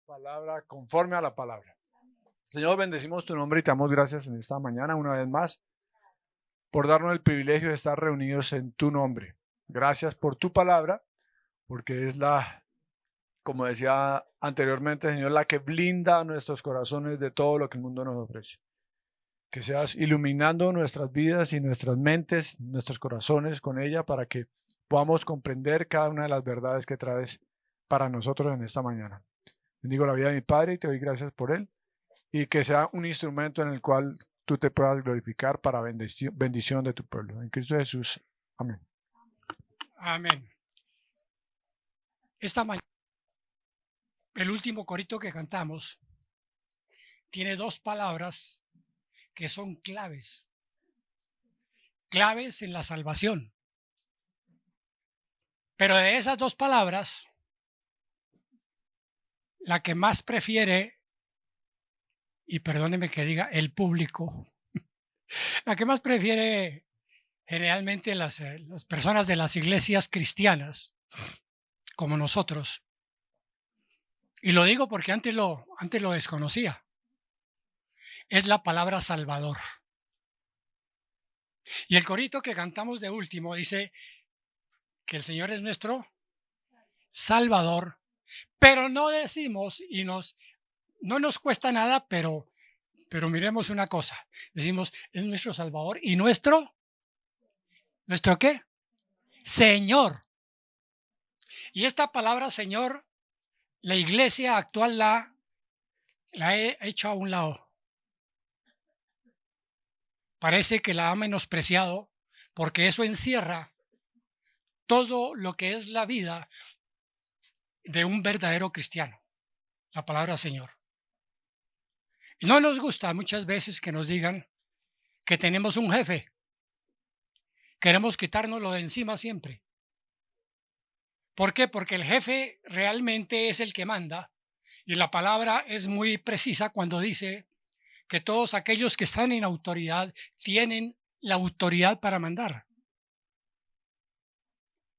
palabra conforme a la palabra. Señor, bendecimos tu nombre y te damos gracias en esta mañana una vez más por darnos el privilegio de estar reunidos en tu nombre. Gracias por tu palabra, porque es como decía anteriormente, Señor, la que blinda nuestros corazones de todo lo que el mundo nos ofrece. Que seas iluminando nuestras vidas y nuestras mentes, nuestros corazones con ella para que podamos comprender cada una de las verdades que traes para nosotros en esta mañana. Bendigo la vida de mi Padre y te doy gracias por él y que sea un instrumento en el cual tú te puedas glorificar para bendición de tu pueblo. En Cristo Jesús. Amén. Amén. Esta mañana, el último corito que cantamos tiene dos palabras que son claves en la salvación. Pero de esas dos palabras, la que más prefiere, y perdóneme que diga el público, la que más prefiere generalmente las personas de las iglesias cristianas, como nosotros, y lo digo porque antes lo desconocía, es la palabra Salvador. Y el corito que cantamos de último dice que el Señor es nuestro Salvador, pero no decimos no nos cuesta nada, pero miremos una cosa, decimos es nuestro Salvador y ¿nuestro qué? Señor. Y esta palabra Señor, la iglesia actual la he hecho a un lado. Parece que la ha menospreciado porque eso encierra todo lo que es la vida de un verdadero cristiano, la palabra Señor. Y no nos gusta muchas veces que nos digan que tenemos un jefe. Queremos quitárnoslo de encima siempre. ¿Por qué? Porque el jefe realmente es el que manda y la palabra es muy precisa cuando dice que todos aquellos que están en autoridad tienen la autoridad para mandar.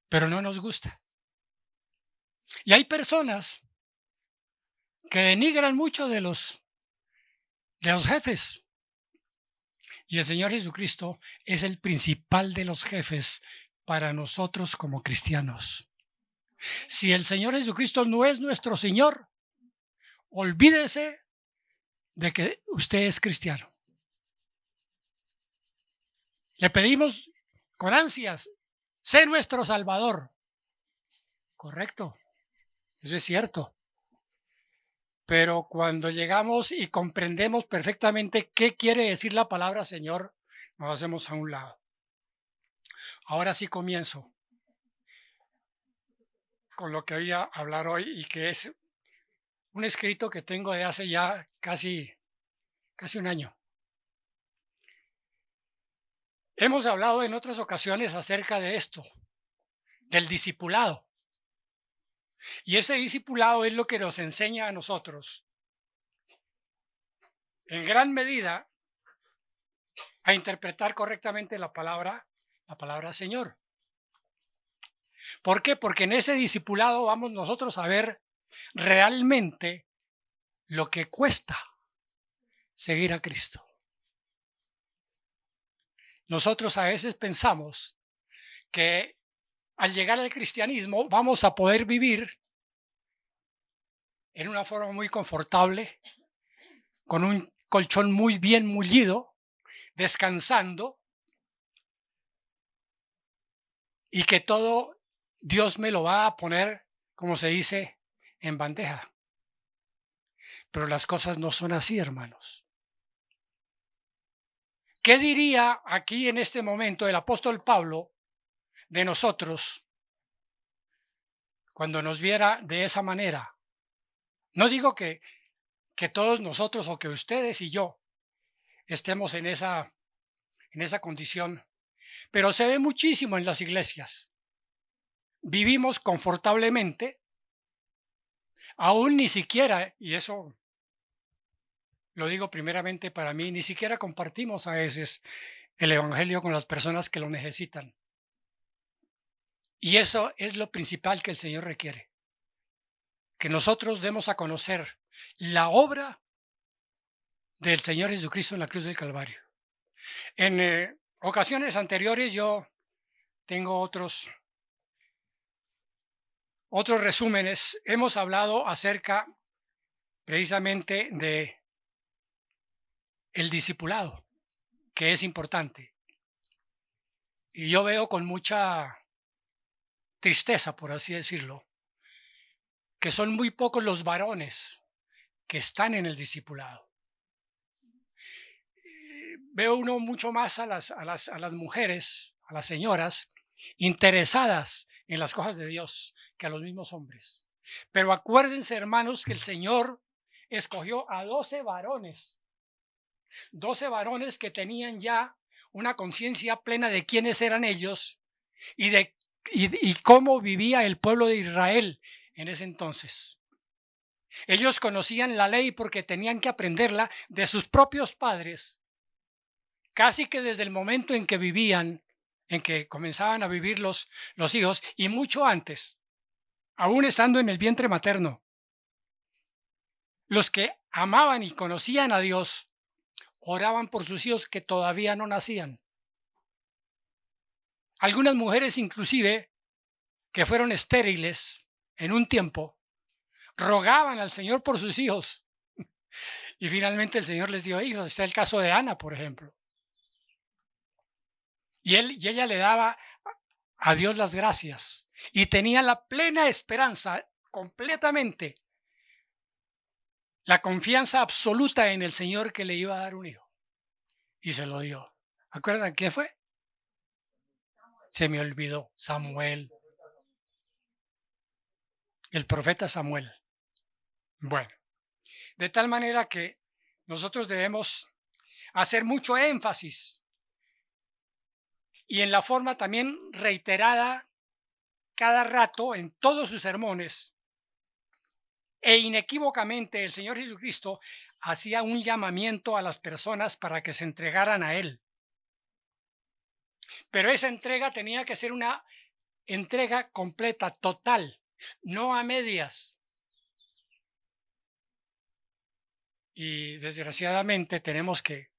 Pero no nos gusta. Y hay personas que denigran mucho de los jefes. Y el Señor Jesucristo es el principal de los jefes para nosotros como cristianos. Si el Señor Jesucristo no es nuestro Señor, olvídese de que usted es cristiano. Le pedimos con ansias, sé nuestro Salvador. Correcto, eso es cierto. Pero cuando llegamos y comprendemos perfectamente qué quiere decir la palabra Señor, nos hacemos a un lado. Ahora sí comienzo con lo que voy a hablar hoy y que es un escrito que tengo de hace ya casi un año. Hemos hablado en otras ocasiones acerca de esto, del discipulado. Y ese discipulado es lo que nos enseña a nosotros, en gran medida, a interpretar correctamente la palabra Señor. ¿Por qué? Porque en ese discipulado vamos nosotros a ver realmente lo que cuesta seguir a Cristo. Nosotros a veces pensamos que al llegar al cristianismo vamos a poder vivir en una forma muy confortable, con un colchón muy bien mullido, descansando, y que todo Dios me lo va a poner, como se dice, en bandeja. Pero las cosas no son así, hermanos. ¿Qué diría aquí en este momento el apóstol Pablo de nosotros cuando nos viera de esa manera? No digo que todos nosotros o que ustedes y yo estemos en esa condición, pero se ve muchísimo en las iglesias. Vivimos confortablemente, aún ni siquiera, y eso lo digo primeramente para mí, ni siquiera compartimos a veces el evangelio con las personas que lo necesitan. Y eso es lo principal que el Señor requiere. que nosotros demos a conocer la obra del Señor Jesucristo en la cruz del Calvario. En ocasiones anteriores yo tengo otros resúmenes. Hemos hablado acerca precisamente de el discipulado, que es importante. Y yo veo con mucha tristeza, por así decirlo, que son muy pocos los varones que están en el discipulado. Veo uno mucho más a las mujeres, a las señoras, interesadas en las cosas de Dios que a los mismos hombres. Pero acuérdense, hermanos, que el Señor escogió a 12 varones que tenían ya una conciencia plena de quiénes eran ellos y cómo vivía el pueblo de Israel en ese entonces. Ellos conocían la ley porque tenían que aprenderla de sus propios padres, casi que desde el momento en que vivían, en que comenzaban a vivir los hijos, y mucho antes, aún estando en el vientre materno. Los que amaban y conocían a Dios oraban por sus hijos que todavía no nacían. Algunas mujeres inclusive que fueron estériles en un tiempo, rogaban al Señor por sus hijos. Y finalmente el Señor les dio hijos. Está el caso de Ana, por ejemplo. Y ella le daba a Dios las gracias. Y tenía la plena esperanza, completamente, la confianza absoluta en el Señor que le iba a dar un hijo. Y se lo dio. ¿Acuerdan quién fue? Se me olvidó. Samuel. El profeta Samuel. Bueno, de tal manera que nosotros debemos hacer mucho énfasis y en la forma también reiterada cada rato en todos sus sermones e inequívocamente el Señor Jesucristo hacía un llamamiento a las personas para que se entregaran a Él. Pero esa entrega tenía que ser una entrega completa, total, no a medias. Y desgraciadamente tenemos que,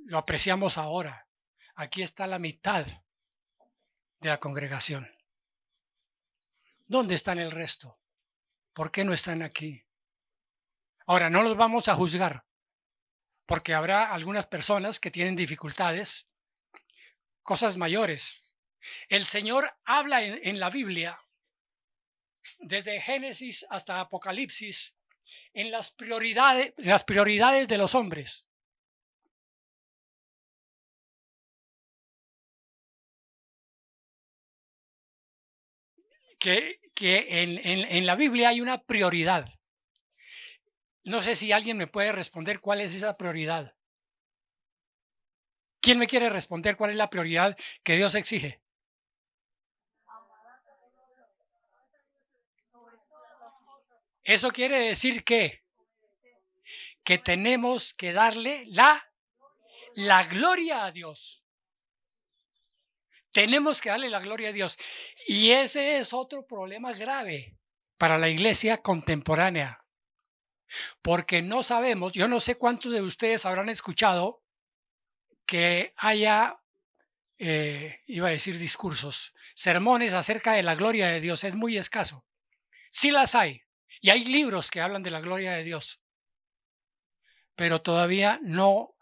lo apreciamos ahora, aquí está la mitad de la congregación. ¿Dónde están el resto? ¿Por qué no están aquí? Ahora, no los vamos a juzgar, porque habrá algunas personas que tienen dificultades, cosas mayores. El Señor habla en la Biblia, desde Génesis hasta Apocalipsis, en las prioridades de los hombres. Que en la Biblia hay una prioridad. No sé si alguien me puede responder cuál es esa prioridad. ¿Quién me quiere responder cuál es la prioridad que Dios exige? Eso quiere decir que tenemos que darle la gloria a Dios. Tenemos que darle la gloria a Dios. Y ese es otro problema grave para la iglesia contemporánea. Porque no sabemos, yo no sé cuántos de ustedes habrán escuchado que haya, iba a decir discursos, sermones acerca de la gloria de Dios. Es muy escaso. Sí las hay. Y hay libros que hablan de la gloria de Dios. Pero todavía no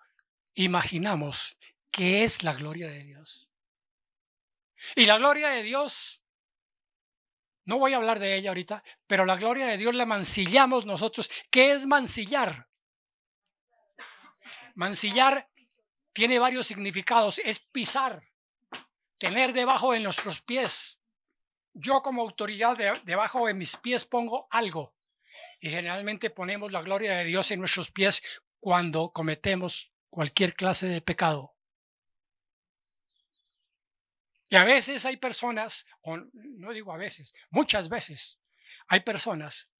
imaginamos qué es la gloria de Dios. Y la gloria de Dios, no voy a hablar de ella ahorita, pero la gloria de Dios la mancillamos nosotros. ¿Qué es mancillar? Mancillar tiene varios significados. Es pisar, tener debajo de nuestros pies. Yo como autoridad debajo de mis pies pongo algo. Y generalmente ponemos la gloria de Dios en nuestros pies cuando cometemos cualquier clase de pecado. Y a veces hay personas, o no digo a veces, muchas veces hay personas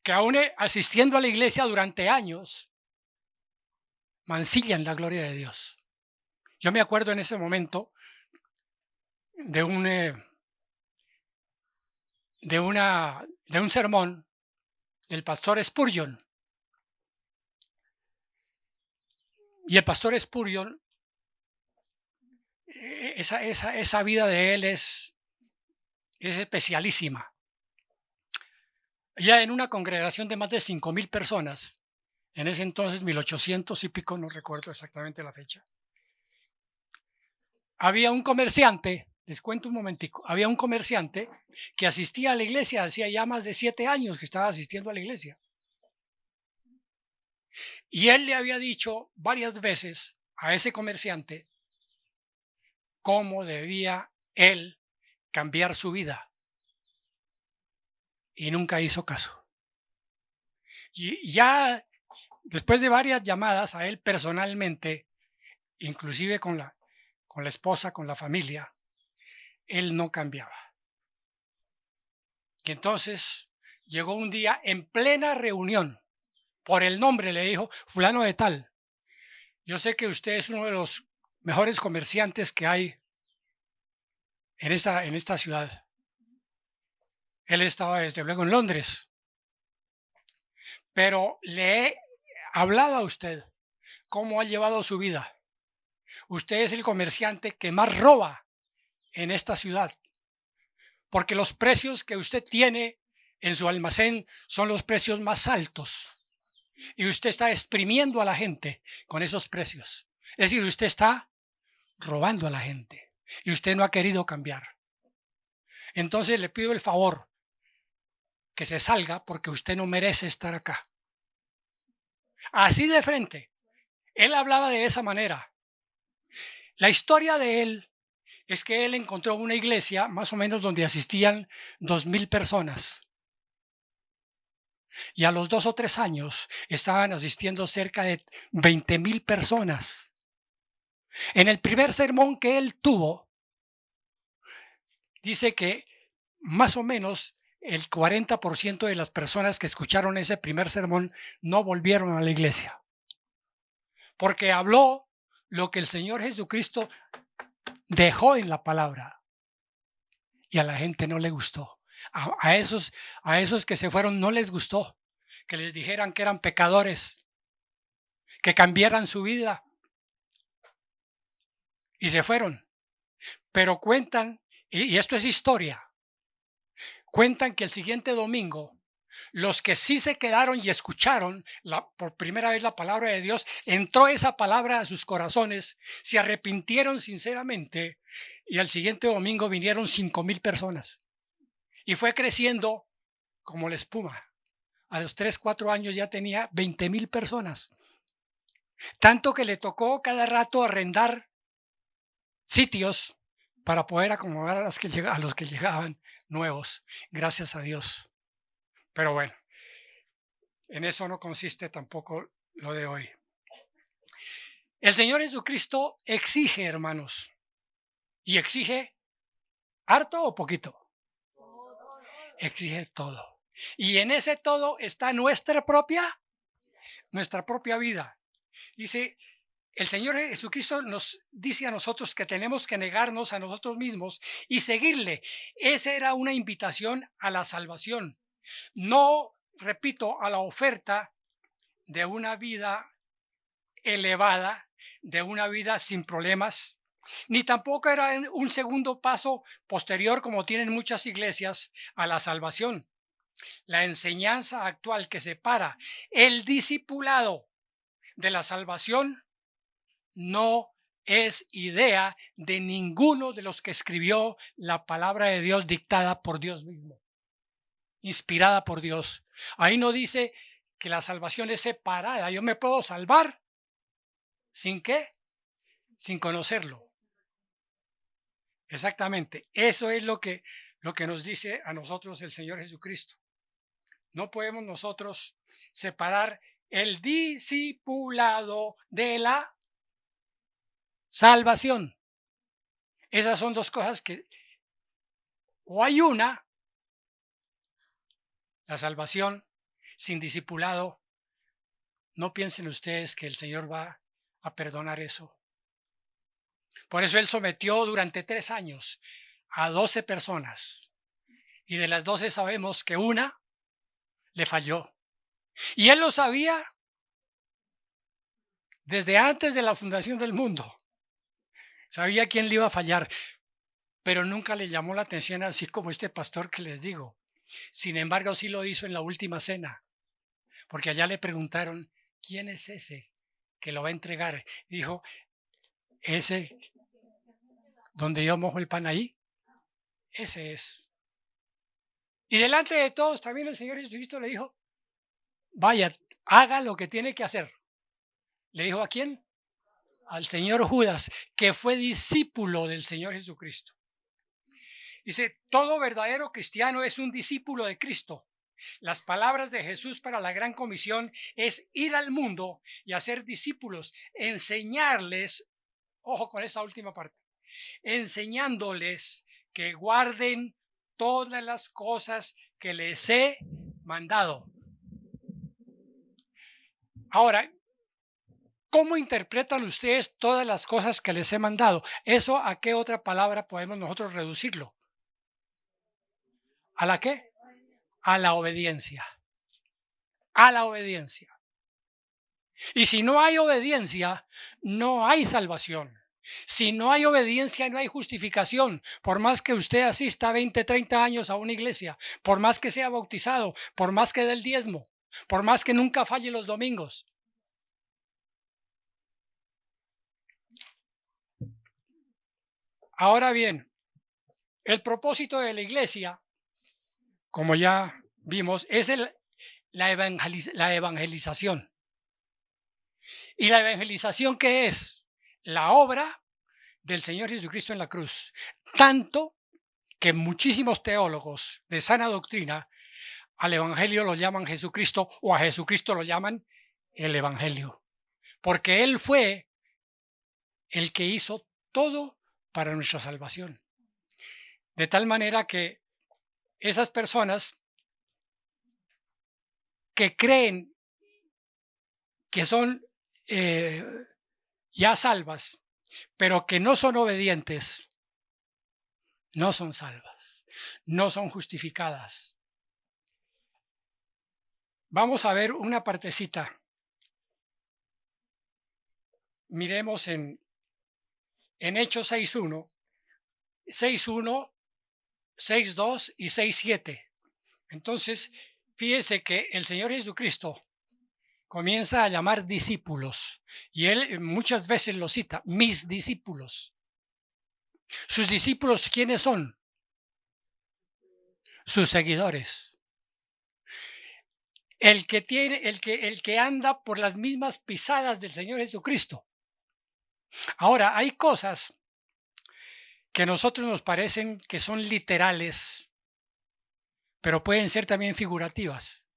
que aún asistiendo a la iglesia durante años mancillan la gloria de Dios. Yo me acuerdo en ese momento de una de un sermón del pastor Spurgeon. Y el pastor Spurgeon, esa vida de él es especialísima. Ya en una congregación de más de 5,000 personas, en ese entonces 1800 y pico, no recuerdo exactamente la fecha, había un comerciante, les cuento un momentico, había un comerciante que asistía a la iglesia, hacía ya más de 7 años que estaba asistiendo a la iglesia. Y él le había dicho varias veces a ese comerciante cómo debía él cambiar su vida. Y nunca hizo caso. Y ya después de varias llamadas a él personalmente, inclusive con la esposa, con la familia, él no cambiaba. Y entonces llegó un día en plena reunión, por el nombre le dijo, fulano de tal, yo sé que usted es uno de los mejores comerciantes que hay en esta ciudad. Él estaba desde luego en Londres, pero le he hablado a usted cómo ha llevado su vida. Usted es el comerciante que más roba en esta ciudad, porque los precios que usted tiene en su almacén son los precios más altos y usted está exprimiendo a la gente con esos precios. Es decir, usted está robando a la gente y usted no ha querido cambiar. Entonces le pido el favor que se salga porque usted no merece estar acá. Así de frente. Él hablaba de esa manera. La historia de él es que él encontró una iglesia más o menos donde asistían 2,000 personas. Y a los 2 o 3 años estaban asistiendo cerca de 20,000 personas. En el primer sermón que él tuvo, dice que más o menos el 40% de las personas que escucharon ese primer sermón no volvieron a la iglesia. Porque habló lo que el Señor Jesucristo dejó en la palabra. Y a la gente no le gustó. A esos que se fueron no les gustó que les dijeran que eran pecadores, que cambiaran su vida. Y se fueron. Pero cuentan, y esto es historia, cuentan que el siguiente domingo, los que sí se quedaron y escucharon por primera vez la palabra de Dios, entró esa palabra a sus corazones, se arrepintieron sinceramente y al siguiente domingo vinieron 5,000 personas. Y fue creciendo como la espuma. A los 3, 4 años ya tenía 20,000 personas. Tanto que le tocó cada rato arrendar sitios para poder acomodar a los que llegaban nuevos. Gracias a Dios. Pero bueno, en eso no consiste tampoco lo de hoy. El Señor Jesucristo exige, hermanos, y exige harto o poquito. Exige todo. Y en ese todo está nuestra propia vida. Dice, el Señor Jesucristo nos dice a nosotros que tenemos que negarnos a nosotros mismos y seguirle. Esa era una invitación a la salvación. No, repito, a la oferta de una vida elevada, de una vida sin problemas, ni tampoco era un segundo paso posterior, como tienen muchas iglesias, a la salvación. La enseñanza actual que separa el discipulado de la salvación no es idea de ninguno de los que escribió la palabra de Dios dictada por Dios mismo, inspirada por Dios. Ahí no dice que la salvación es separada. Yo me puedo salvar ¿sin qué? Sin conocerlo. Exactamente. Eso es lo que nos dice a nosotros el Señor Jesucristo. No podemos nosotros separar el discipulado de la salvación. Esas son dos cosas que o hay una, la salvación, sin discipulado. No piensen ustedes que el Señor va a perdonar eso. Por eso Él sometió durante 3 años a 12 personas Y de las 12 sabemos que una le falló. Y él lo sabía desde antes de la fundación del mundo. Sabía quién le iba a fallar, pero nunca le llamó la atención, así como este pastor que les digo. Sin embargo, sí lo hizo en la última cena, porque allá le preguntaron, ¿quién es ese que lo va a entregar? Y dijo, ese donde yo mojo el pan ahí, ese es. Y delante de todos también el Señor Jesucristo le dijo, vaya, haga lo que tiene que hacer. ¿Le dijo a quién? Al señor Judas, que fue discípulo del Señor Jesucristo. Dice, todo verdadero cristiano es un discípulo de Cristo. Las palabras de Jesús para la gran comisión es ir al mundo y hacer discípulos, enseñarles, ojo con esta última parte, enseñándoles que guarden todas las cosas que les he mandado. Ahora, ¿cómo interpretan ustedes todas las cosas que les he mandado? ¿Eso a qué otra palabra podemos nosotros reducirlo? ¿A la qué? A la obediencia. A la obediencia. Y si no hay obediencia, no hay salvación. Si no hay obediencia, no hay justificación. Por más que usted asista 20, 30 años a una iglesia, por más que sea bautizado, por más que dé el diezmo, por más que nunca falle los domingos. Ahora bien, el propósito de la iglesia, como ya vimos, es la evangelización. ¿Y la evangelización qué es? La obra del Señor Jesucristo en la cruz. Tanto que muchísimos teólogos de sana doctrina al evangelio lo llaman Jesucristo o a Jesucristo lo llaman el evangelio. Porque Él fue el que hizo todo para nuestra salvación. De tal manera que esas personas que creen que son ya salvas, pero que no son obedientes, no son salvas, no son justificadas. Vamos a ver una partecita. Miremos en Hechos 6.1, 6.1, 6.2 y 6.7. Entonces, fíjese que el Señor Jesucristo comienza a llamar discípulos y Él muchas veces lo cita, mis discípulos. ¿Sus discípulos quiénes son? Sus seguidores. El que anda por las mismas pisadas del Señor Jesucristo. Ahora, hay cosas que a nosotros nos parecen que son literales, pero pueden ser también figurativas.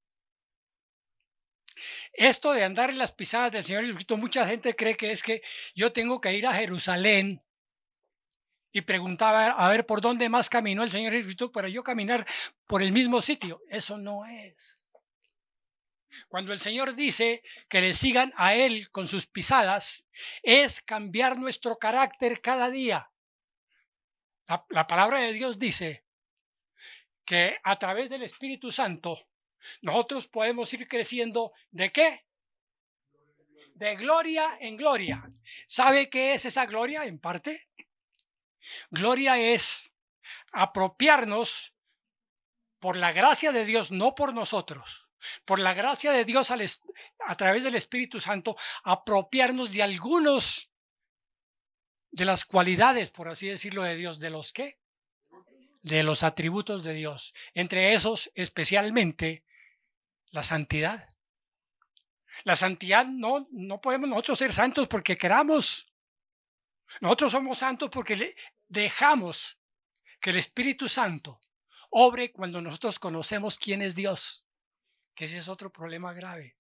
Esto de andar en las pisadas del Señor Jesucristo, mucha gente cree que es que yo tengo que ir a Jerusalén y preguntaba a ver por dónde más caminó el Señor Jesucristo para yo caminar por el mismo sitio. Eso no es. Cuando el Señor dice que le sigan a Él con sus pisadas, es cambiar nuestro carácter cada día. La palabra de Dios dice que a través del Espíritu Santo nosotros podemos ir creciendo. ¿De qué? De gloria en gloria. ¿Sabe qué es esa gloria en parte? Gloria es apropiarnos por la gracia de Dios, no por nosotros. Por la gracia de Dios a través del Espíritu Santo, apropiarnos de algunos de las cualidades, por así decirlo, de Dios. ¿De los qué? De los atributos de Dios. Entre esos, especialmente, la santidad. La santidad no podemos nosotros ser santos porque queramos. Nosotros somos santos porque dejamos que el Espíritu Santo obre cuando nosotros conocemos quién es Dios. Que ese es otro problema grave.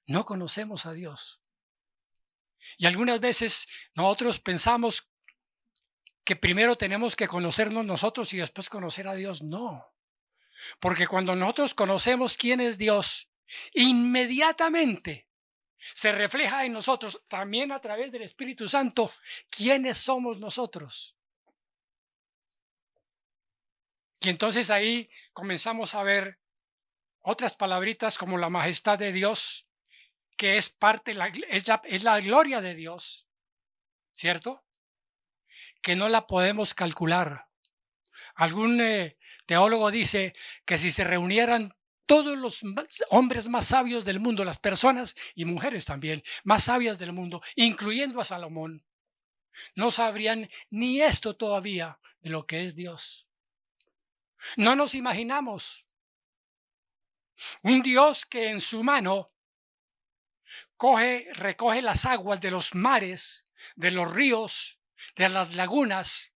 No conocemos a Dios. Y algunas veces nosotros pensamos que primero tenemos que conocernos nosotros y después conocer a Dios. No. Porque cuando nosotros conocemos quién es Dios, inmediatamente se refleja en nosotros, también a través del Espíritu Santo, quiénes somos nosotros. Y entonces ahí comenzamos a ver otras palabritas como la majestad de Dios, que es parte, es la gloria de Dios, ¿cierto? Que no la podemos calcular. Algún teólogo dice que si se reunieran todos los hombres más sabios del mundo, las personas y mujeres también más sabias del mundo, incluyendo a Salomón, no sabrían ni esto todavía de lo que es Dios. No nos imaginamos un Dios que en su mano recoge las aguas de los mares, de los ríos, de las lagunas,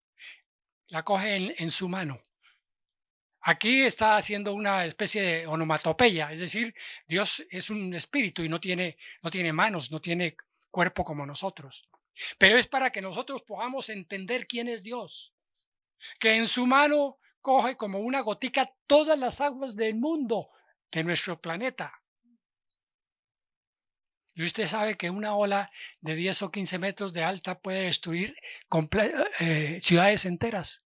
la coge en su mano. Aquí está haciendo una especie de onomatopeya, es decir, Dios es un espíritu y no tiene manos, no tiene cuerpo como nosotros. Pero es para que nosotros podamos entender quién es Dios, que en su mano coge como una gotica todas las aguas del mundo, de nuestro planeta. Y usted sabe que una ola de 10 o 15 metros de alta puede destruir ciudades enteras.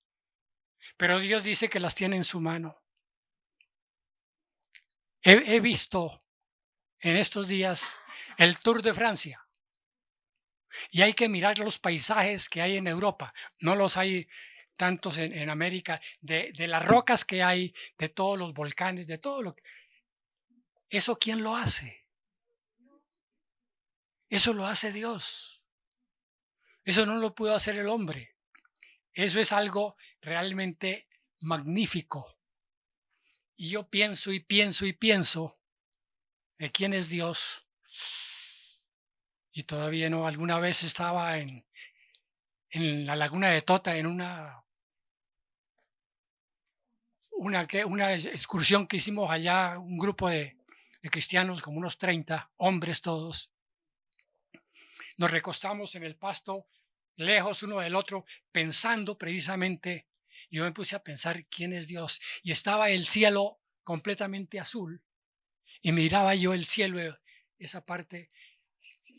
Pero Dios dice que las tiene en su mano. He visto en estos días el Tour de Francia y hay que mirar los paisajes que hay en Europa. No los hay tantos en América, de las rocas que hay, de todos los volcanes, de todo lo que... ¿Eso quién lo hace? Eso lo hace Dios. Eso no lo pudo hacer el hombre. Eso es algo realmente magnífico. Y yo pienso y pienso y pienso de quién es Dios. Y todavía no, alguna vez estaba en la laguna de Tota en una excursión que hicimos allá, un grupo de cristianos, como unos 30 hombres todos. Nos recostamos en el pasto, lejos uno del otro, pensando precisamente, y yo me puse a pensar quién es Dios. Y estaba el cielo completamente azul, y miraba yo el cielo, esa parte,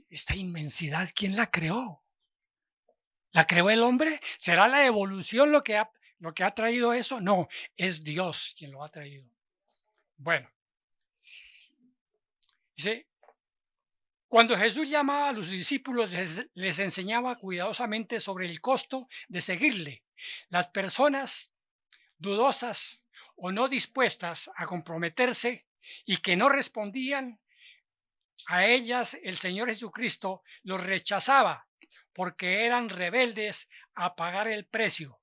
esta inmensidad, ¿quién la creó? ¿La creó el hombre? ¿Será la evolución lo que ha traído eso? No, es Dios quien lo ha traído. Bueno, dice, cuando Jesús llamaba a los discípulos, les enseñaba cuidadosamente sobre el costo de seguirle. Las personas dudosas o no dispuestas a comprometerse y que no respondían a ellas, el Señor Jesucristo los rechazaba porque eran rebeldes a pagar el precio.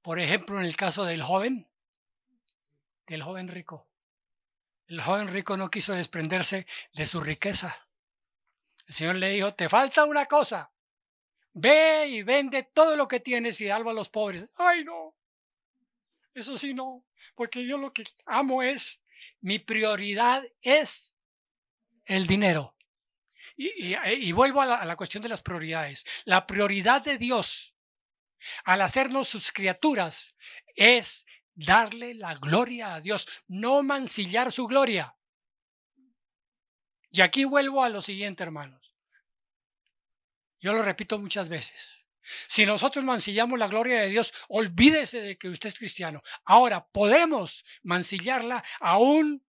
Por ejemplo, en el caso del joven rico. El joven rico no quiso desprenderse de su riqueza. El Señor le dijo, te falta una cosa. Ve y vende todo lo que tienes y dalo a los pobres. Ay, no. Eso sí no. Porque yo lo que amo mi prioridad es el dinero. Y vuelvo a la cuestión de las prioridades. La prioridad de Dios al hacernos sus criaturas es darle la gloria a Dios, no mancillar su gloria. Y aquí vuelvo a lo siguiente, hermanos. Yo lo repito muchas veces. Si nosotros mancillamos la gloria de Dios, olvídese de que usted es cristiano. Ahora, ¿podemos mancillarla aún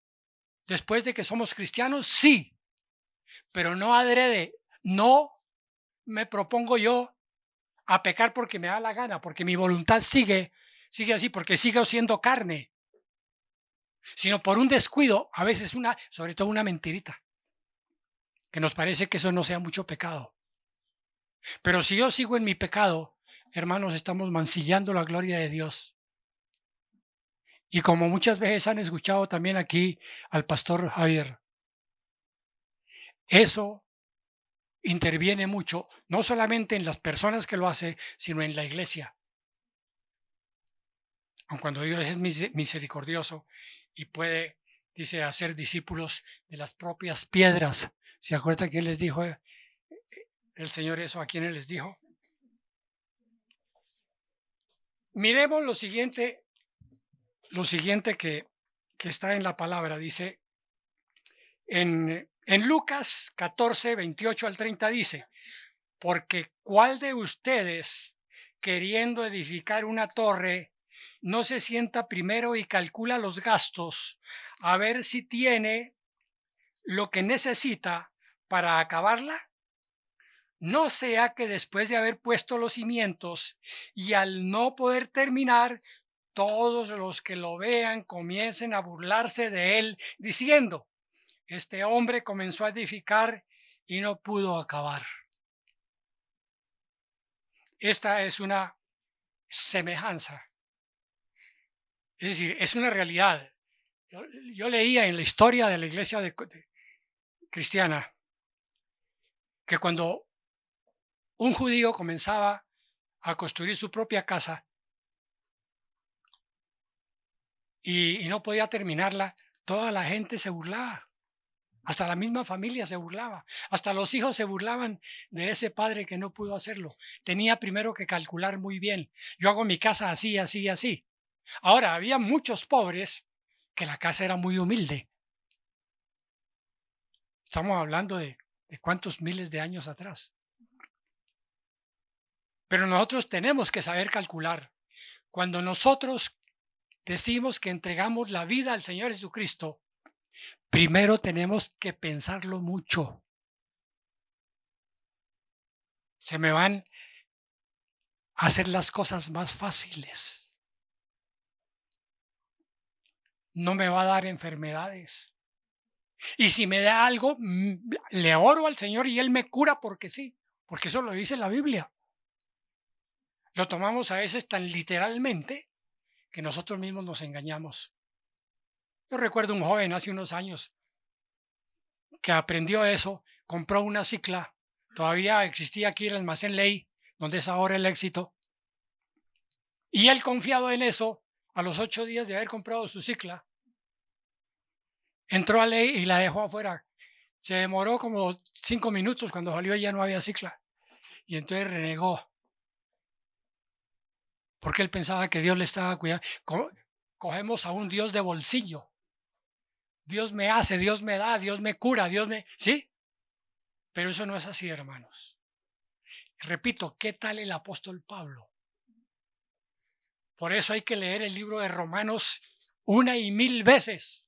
después de que somos cristianos? Sí, pero no adrede. No me propongo yo a pecar porque me da la gana, porque mi voluntad sigue así, porque sigo siendo carne, sino por un descuido, a veces sobre todo una mentirita, que nos parece que eso no sea mucho pecado. Pero si yo sigo en mi pecado, hermanos, estamos mancillando la gloria de Dios. Y como muchas veces han escuchado también aquí al pastor Javier, eso interviene mucho, no solamente en las personas que lo hacen, sino en la iglesia. Aun cuando Dios es misericordioso y puede, dice, hacer discípulos de las propias piedras. ¿Se acuerda quién les dijo el Señor eso? ¿A quién les dijo? Miremos lo siguiente que está en la palabra. Dice, en Lucas 14, 28 al 30 dice, porque ¿cuál de ustedes, queriendo edificar una torre, no se sienta primero y calcula los gastos a ver si tiene lo que necesita para acabarla? No sea que después de haber puesto los cimientos y al no poder terminar, todos los que lo vean comiencen a burlarse de él, diciendo: este hombre comenzó a edificar y no pudo acabar. Esta es una semejanza, es decir, es una realidad. Yo leía en la historia de la iglesia cristiana que cuando un judío comenzaba a construir su propia casa y no podía terminarla, toda la gente se burlaba. Hasta la misma familia se burlaba. Hasta los hijos se burlaban de ese padre que no pudo hacerlo. Tenía primero que calcular muy bien. Yo hago mi casa así, así, así. Ahora, había muchos pobres que la casa era muy humilde. Estamos hablando de cuántos miles de años atrás. Pero nosotros tenemos que saber calcular. Cuando nosotros decimos que entregamos la vida al Señor Jesucristo, primero tenemos que pensarlo mucho. Se me van a hacer las cosas más fáciles. No me va a dar enfermedades. Y si me da algo, le oro al Señor y Él me cura porque sí, porque eso lo dice la Biblia. Lo tomamos a veces tan literalmente que nosotros mismos nos engañamos. Yo recuerdo un joven hace unos años que aprendió eso, compró una cicla, todavía existía aquí el almacén Ley, donde es ahora el Éxito, y él confiado en eso, a los 8 días de haber comprado su cicla, entró a Ley y la dejó afuera. Se demoró como 5 minutos, cuando salió ya no había cicla, y entonces renegó, porque él pensaba que Dios le estaba cuidando. Cogemos a un Dios de bolsillo. Dios me hace, Dios me da, Dios me cura, Dios me... ¿Sí? Pero eso no es así, hermanos. Repito, ¿qué tal el apóstol Pablo? Por eso hay que leer el libro de Romanos 1,000 veces.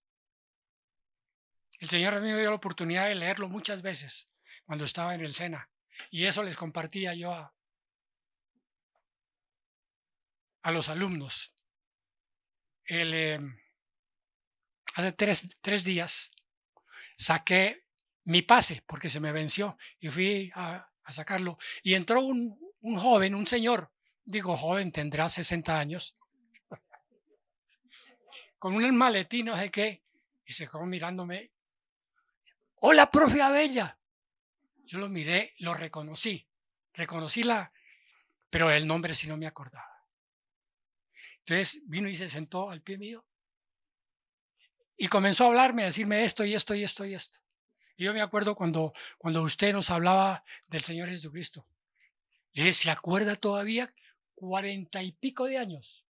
El Señor a mí me dio la oportunidad de leerlo muchas veces cuando estaba en el SENA. Y eso les compartía yo a los alumnos. Hace tres días saqué mi pase porque se me venció y fui a sacarlo. Y entró un joven, un señor, digo joven, tendrá 60 años, con un maletín, no sé qué, y se quedó mirándome. ¡Hola, profe Abella! Yo lo miré, lo reconocí pero el nombre sí no me acordaba. Entonces vino y se sentó al pie mío y comenzó a hablarme, a decirme esto y esto y esto y esto. Y yo me acuerdo cuando usted nos hablaba del Señor Jesucristo. Le dije, ¿se acuerda todavía? 40 y pico de años.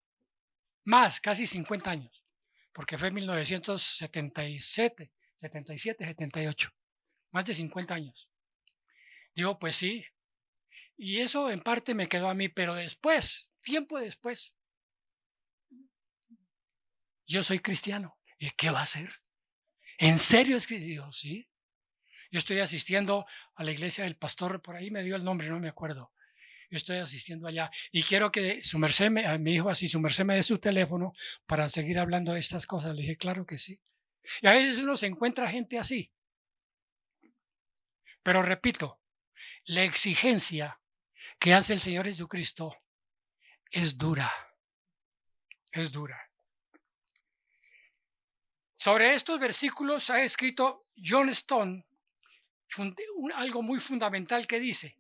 Más, casi 50 años. Porque fue en 1977, 78. Más de 50 años. Digo, pues sí. Y eso en parte me quedó a mí, pero después, tiempo después, yo soy cristiano. ¿Y qué va a hacer? ¿En serio es que digo, sí? Yo estoy asistiendo a la iglesia del pastor, por ahí me dio el nombre, no me acuerdo. Yo estoy asistiendo allá y quiero que su merced me dijo así, su merced me dé su teléfono para seguir hablando de estas cosas. Le dije, claro que sí. Y a veces uno se encuentra gente así. Pero repito, la exigencia que hace el Señor Jesucristo es dura. Es dura. Sobre estos versículos ha escrito John Stone algo muy fundamental que dice: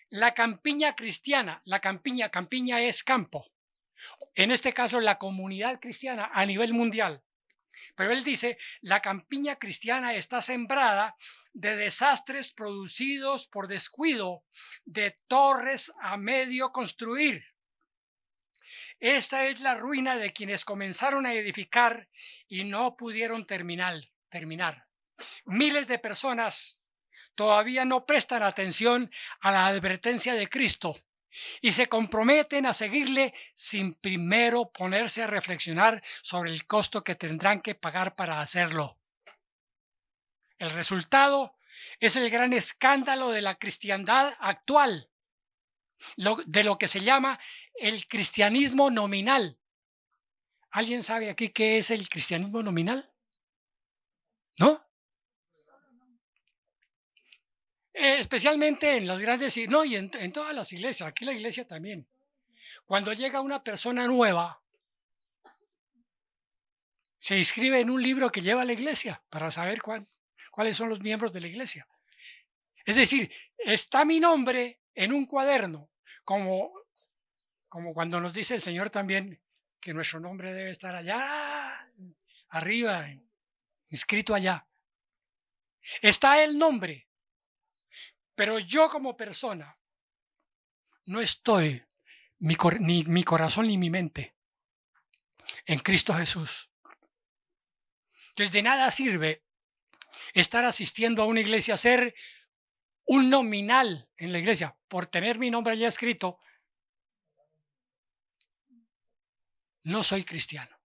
la campiña cristiana, campiña es campo, en este caso la comunidad cristiana a nivel mundial, pero él dice, la campiña cristiana está sembrada de desastres producidos por descuido, de torres a medio construir. Esta es la ruina de quienes comenzaron a edificar y no pudieron terminar. Miles de personas todavía no prestan atención a la advertencia de Cristo y se comprometen a seguirle sin primero ponerse a reflexionar sobre el costo que tendrán que pagar para hacerlo. El resultado es el gran escándalo de la cristiandad actual, de lo que se llama el cristianismo nominal. ¿Alguien sabe aquí qué es el cristianismo nominal? ¿No? Especialmente en las grandes, no, y en todas las iglesias, aquí la iglesia también. Cuando llega una persona nueva, se inscribe en un libro que lleva a la iglesia para saber cuáles son los miembros de la iglesia. Es decir, está mi nombre en un cuaderno, como cuando nos dice el Señor también que nuestro nombre debe estar allá, arriba, inscrito allá. Está el nombre, pero yo como persona no estoy, ni mi corazón ni mi mente, en Cristo Jesús. Entonces de nada sirve estar asistiendo a una iglesia, ser un nominal en la iglesia por tener mi nombre allá escrito. No soy cristiano.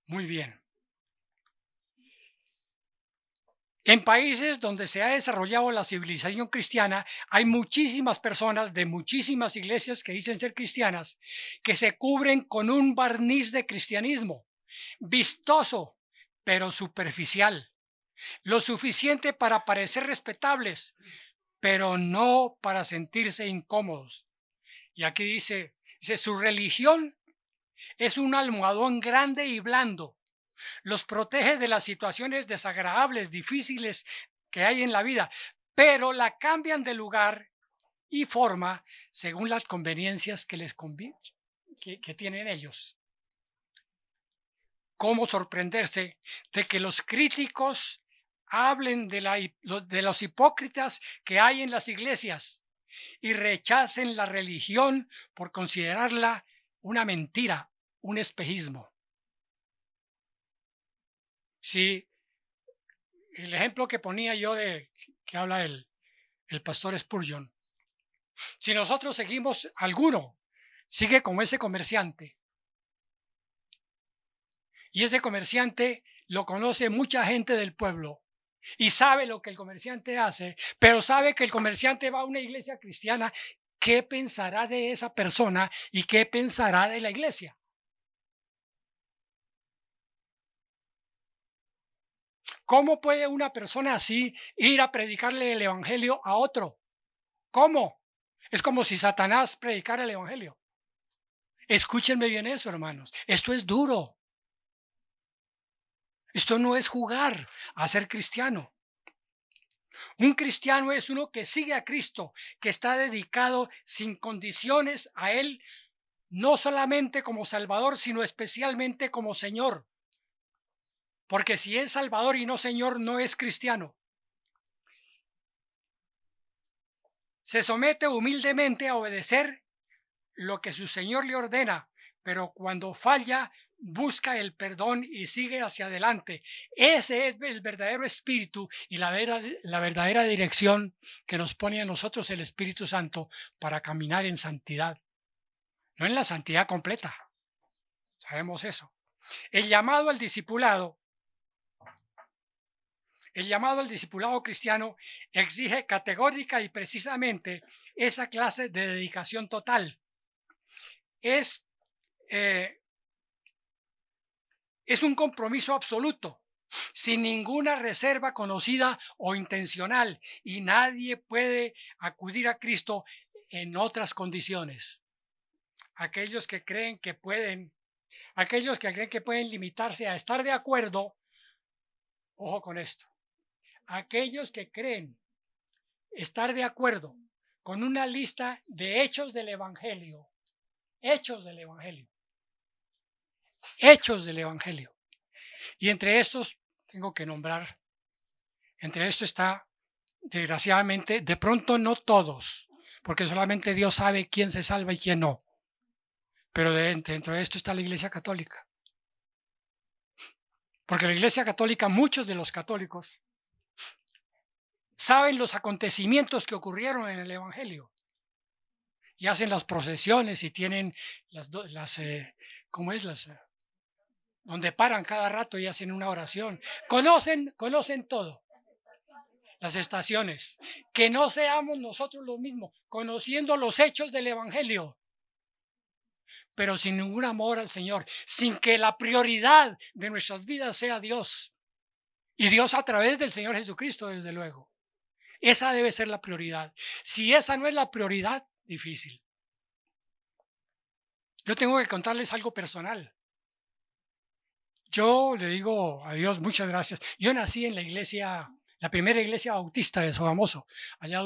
Muy bien. En países donde se ha desarrollado la civilización cristiana, hay muchísimas personas de muchísimas iglesias que dicen ser cristianas, que se cubren con un barniz de cristianismo, vistoso, pero superficial, lo suficiente para parecer respetables, pero no para sentirse incómodos. Y aquí dice, su religión es un almohadón grande y blando. Los protege de las situaciones desagradables, difíciles que hay en la vida, pero la cambian de lugar y forma según las conveniencias que les que tienen ellos. ¿Cómo sorprenderse de que los críticos hablen de los hipócritas que hay en las iglesias y rechacen la religión por considerarla una mentira, un espejismo? Si el ejemplo que ponía yo que habla el pastor Spurgeon, si nosotros seguimos, alguno sigue como ese comerciante, y ese comerciante lo conoce mucha gente del pueblo y sabe lo que el comerciante hace, pero sabe que el comerciante va a una iglesia cristiana, ¿qué pensará de esa persona y qué pensará de la iglesia? ¿Cómo puede una persona así ir a predicarle el evangelio a otro? ¿Cómo? Es como si Satanás predicara el evangelio. Escúchenme bien eso, hermanos. Esto es duro. Esto no es jugar a ser cristiano. Un cristiano es uno que sigue a Cristo, que está dedicado sin condiciones a Él, no solamente como Salvador, sino especialmente como Señor. Porque si es Salvador y no Señor, no es cristiano. Se somete humildemente a obedecer lo que su Señor le ordena, pero cuando falla, busca el perdón y sigue hacia adelante. Ese es el verdadero espíritu y la verdadera dirección que nos pone a nosotros el Espíritu Santo para caminar en santidad. No en la santidad completa. Sabemos eso. El llamado al discipulado cristiano exige categórica y precisamente esa clase de dedicación total. Es un compromiso absoluto, sin ninguna reserva conocida o intencional, y nadie puede acudir a Cristo en otras condiciones. Aquellos que creen que pueden limitarse a estar de acuerdo, ojo con esto, aquellos que creen estar de acuerdo con una lista de hechos del Evangelio, y entre estos tengo que nombrar, entre esto está, desgraciadamente, de pronto no todos, porque solamente Dios sabe quién se salva y quién no, pero dentro de esto está la Iglesia Católica. Porque la Iglesia Católica, muchos de los católicos saben los acontecimientos que ocurrieron en el Evangelio, y hacen las procesiones y tienen ¿cómo es? Donde paran cada rato y hacen una oración. Conocen todo. Las estaciones. Que no seamos nosotros los mismos, conociendo los hechos del Evangelio, pero sin ningún amor al Señor, sin que la prioridad de nuestras vidas sea Dios. Y Dios a través del Señor Jesucristo, desde luego. Esa debe ser la prioridad. Si esa no es la prioridad, difícil. Yo tengo que contarles algo personal. Yo le digo a Dios muchas gracias. Yo nací en la primera iglesia bautista de Sogamoso. Allá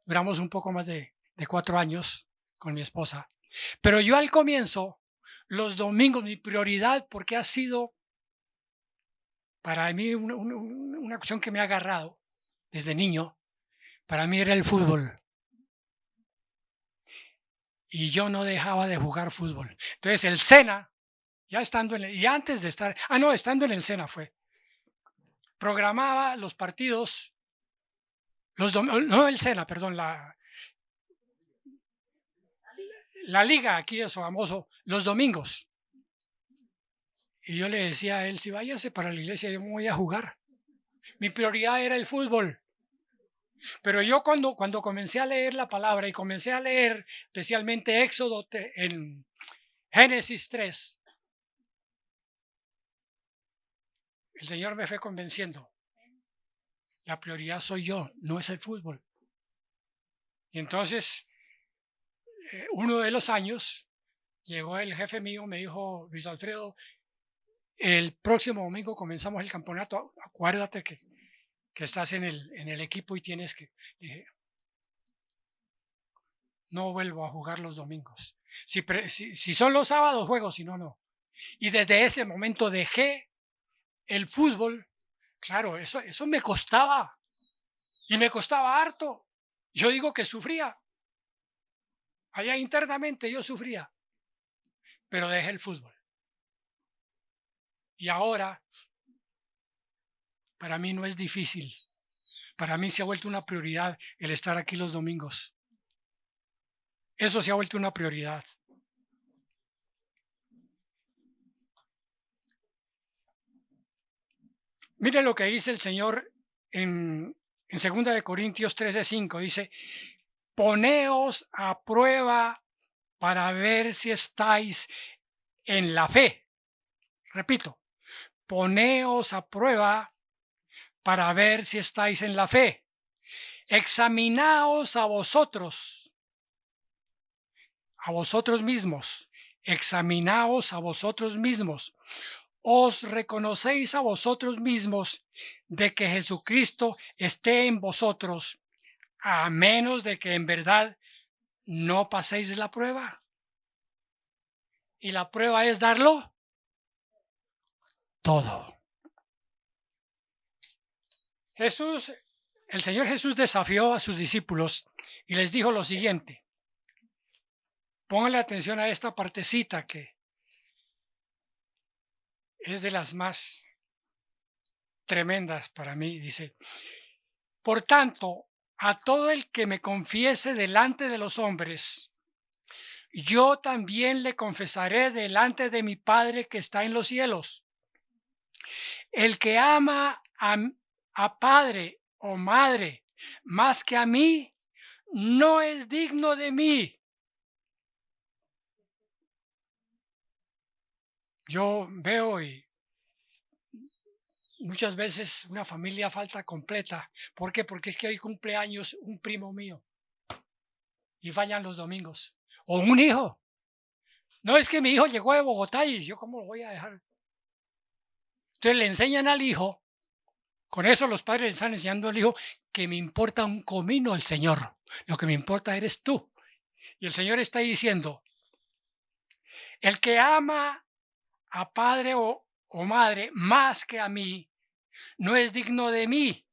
duramos un poco más de 4 años con mi esposa. Pero yo al comienzo, los domingos, mi prioridad, porque ha sido para mí una cuestión que me ha agarrado desde niño, para mí era el fútbol. Y yo no dejaba de jugar fútbol. Entonces el SENA, ya estando y antes de estar, estando en el SENA programaba los partidos, no el SENA, perdón, la liga aquí de Sogamoso, los domingos. Y yo le decía a él, si váyase para la iglesia, yo me voy a jugar. Mi prioridad era el fútbol. Pero yo cuando comencé a leer la palabra y comencé a leer especialmente Éxodo en Génesis 3, el Señor me fue convenciendo. La prioridad soy yo, no es el fútbol. Y entonces, uno de los años, llegó el jefe mío, me dijo, Luis Alfredo, el próximo domingo comenzamos el campeonato, acuérdate que estás en el equipo y tienes que... no vuelvo a jugar los domingos. Si son los sábados, juego, si no, no. Y desde ese momento dejé el fútbol. Claro, eso me costaba. Y me costaba harto. Yo digo que sufría. Allá internamente yo sufría. Pero dejé el fútbol. Y ahora, para mí no es difícil. Para mí se ha vuelto una prioridad el estar aquí los domingos. Eso se ha vuelto una prioridad. Mire lo que dice el Señor en 2 de Corintios 13:5. Dice, poneos a prueba para ver si estáis en la fe. Repito, poneos a prueba para ver si estáis en la fe. Examinaos a vosotros mismos. Examinaos a vosotros mismos. Os reconocéis a vosotros mismos de que Jesucristo esté en vosotros, a menos de que en verdad no paséis la prueba. Y la prueba es darlo todo. El Señor Jesús desafió a sus discípulos y les dijo lo siguiente. Pónganle atención a esta partecita que es de las más tremendas para mí. Dice, por tanto, a todo el que me confiese delante de los hombres, yo también le confesaré delante de mi Padre que está en los cielos. El que ama a padre o madre más que a mí, no es digno de mí. Yo veo y muchas veces una familia falta completa. ¿Por qué? Porque es que hoy cumpleaños un primo mío y fallan los domingos. O un hijo. No, es que mi hijo llegó de Bogotá y yo cómo lo voy a dejar. Entonces le enseñan al hijo, con eso los padres le están enseñando al hijo que me importa un comino el Señor. Lo que me importa eres tú. Y el Señor está diciendo, el que ama a padre o madre más que a mí, no es digno de mí.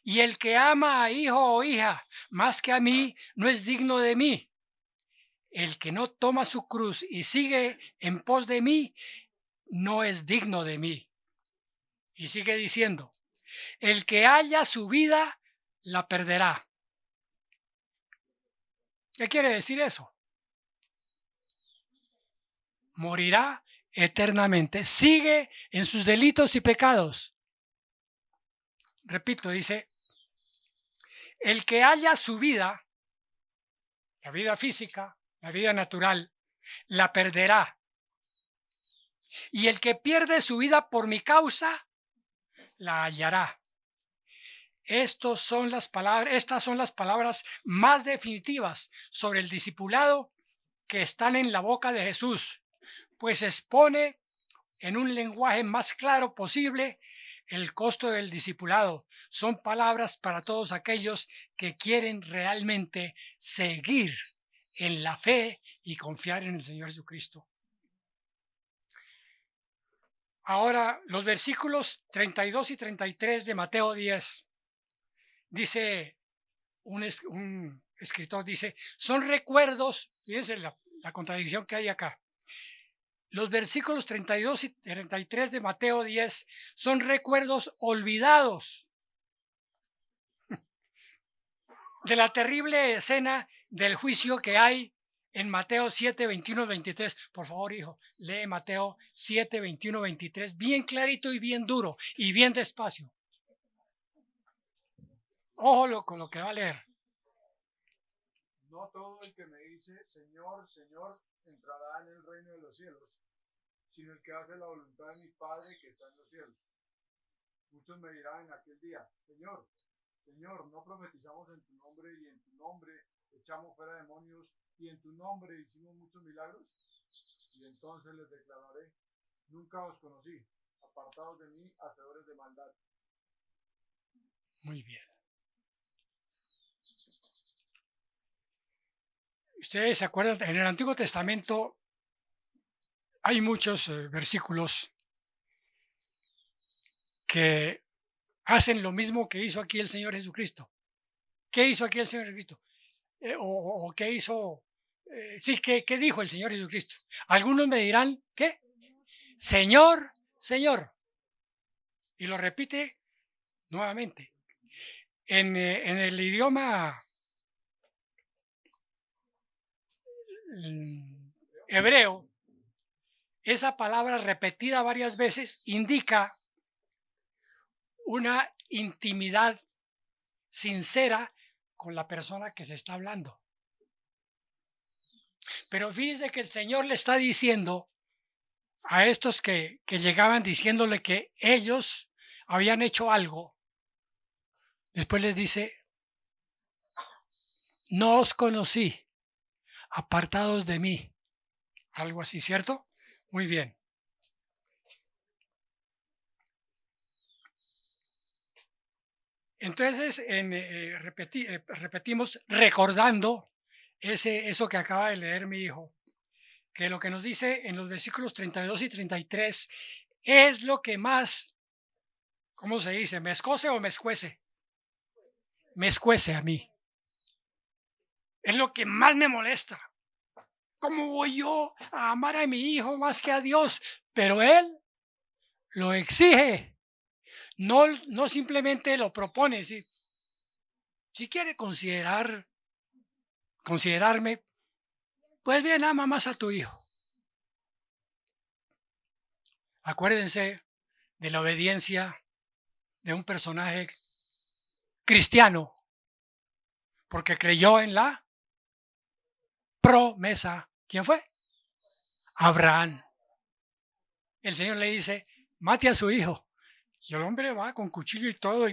Y el que ama a hijo o hija más que a mí, no es digno de mí. El que no toma su cruz y sigue en pos de mí, no es digno de mí. Y sigue diciendo, el que haya su vida, la perderá. ¿Qué quiere decir eso? Morirá eternamente. Sigue en sus delitos y pecados. Repito, dice, el que haya su vida, la vida física, la vida natural, la perderá. Y el que pierde su vida por mi causa, la hallará. Estas son las palabras más definitivas sobre el discipulado que están en la boca de Jesús, pues expone en un lenguaje más claro posible el costo del discipulado. Son palabras para todos aquellos que quieren realmente seguir en la fe y confiar en el Señor Jesucristo. Ahora, los versículos 32 y 33 de Mateo 10, dice un escritor, dice, son recuerdos, fíjense la contradicción que hay acá. Los versículos 32 y 33 de Mateo 10 son recuerdos olvidados de la terrible escena del juicio que hay en Mateo 7, 21, 23. Por favor, hijo, lee Mateo 7, 21, 23, bien clarito y bien duro y bien despacio. Ojo con lo que va a leer. No todo el que me dice, Señor, Señor, entrará en el reino de los cielos, sino el que hace la voluntad de mi Padre que está en los cielos. Muchos me dirán en aquel día, Señor, Señor, ¿no profetizamos en tu nombre y en tu nombre echamos fuera demonios y en tu nombre hicimos muchos milagros? Y entonces les declararé, nunca os conocí, apartados de mí, hacedores de maldad. Muy bien. Ustedes se acuerdan, en el Antiguo Testamento hay muchos versículos que hacen lo mismo que hizo aquí el Señor Jesucristo. ¿Qué hizo aquí el Señor Jesucristo? ¿O qué hizo? ¿Qué dijo el Señor Jesucristo? Algunos me dirán, ¿qué? Señor, Señor. Y lo repite nuevamente. En el idioma hebreo, esa palabra repetida varias veces indica una intimidad sincera con la persona que se está hablando. Pero fíjense que el Señor le está diciendo a estos que llegaban diciéndole que ellos habían hecho algo. Después les dice, no os conocí, apartados de mí. Algo así, ¿cierto? Muy bien. Entonces, repetimos recordando eso que acaba de leer mi hijo, que lo que nos dice en los versículos 32 y 33 es lo que más, ¿cómo se dice? ¿Me escoce o me escuece? Me escuece a mí. Es lo que más me molesta. ¿Cómo voy yo a amar a mi hijo más que a Dios? Pero él lo exige. No simplemente lo propone. Si quiere considerarme, pues bien, ama más a tu hijo. Acuérdense de la obediencia de un personaje cristiano, porque creyó en la promesa. ¿Quién fue? Abraham. El Señor le dice, mate a su hijo. Y el hombre va con cuchillo y todo.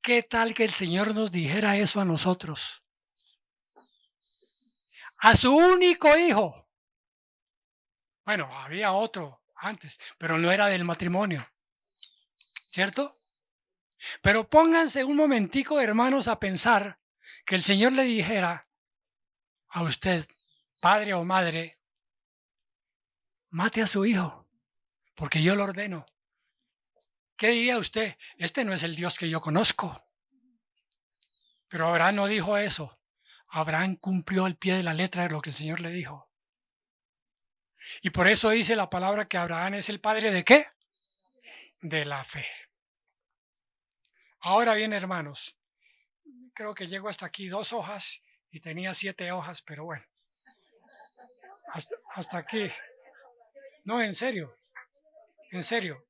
¿Qué tal que el Señor nos dijera eso a nosotros? A su único hijo. Bueno, había otro antes, pero no era del matrimonio. ¿Cierto? Pero pónganse un momentico, hermanos, a pensar que el Señor le dijera a usted, padre o madre, mate a su hijo, porque yo lo ordeno. ¿Qué diría usted? Este no es el Dios que yo conozco. Pero Abraham no dijo eso. Abraham cumplió al pie de la letra de lo que el Señor le dijo. Y por eso dice la palabra que Abraham es el padre ¿de qué? De la fe. Ahora bien, hermanos, creo que llego hasta aquí 2 hojas y tenía 7 hojas, pero bueno, hasta aquí. No, en serio, en serio.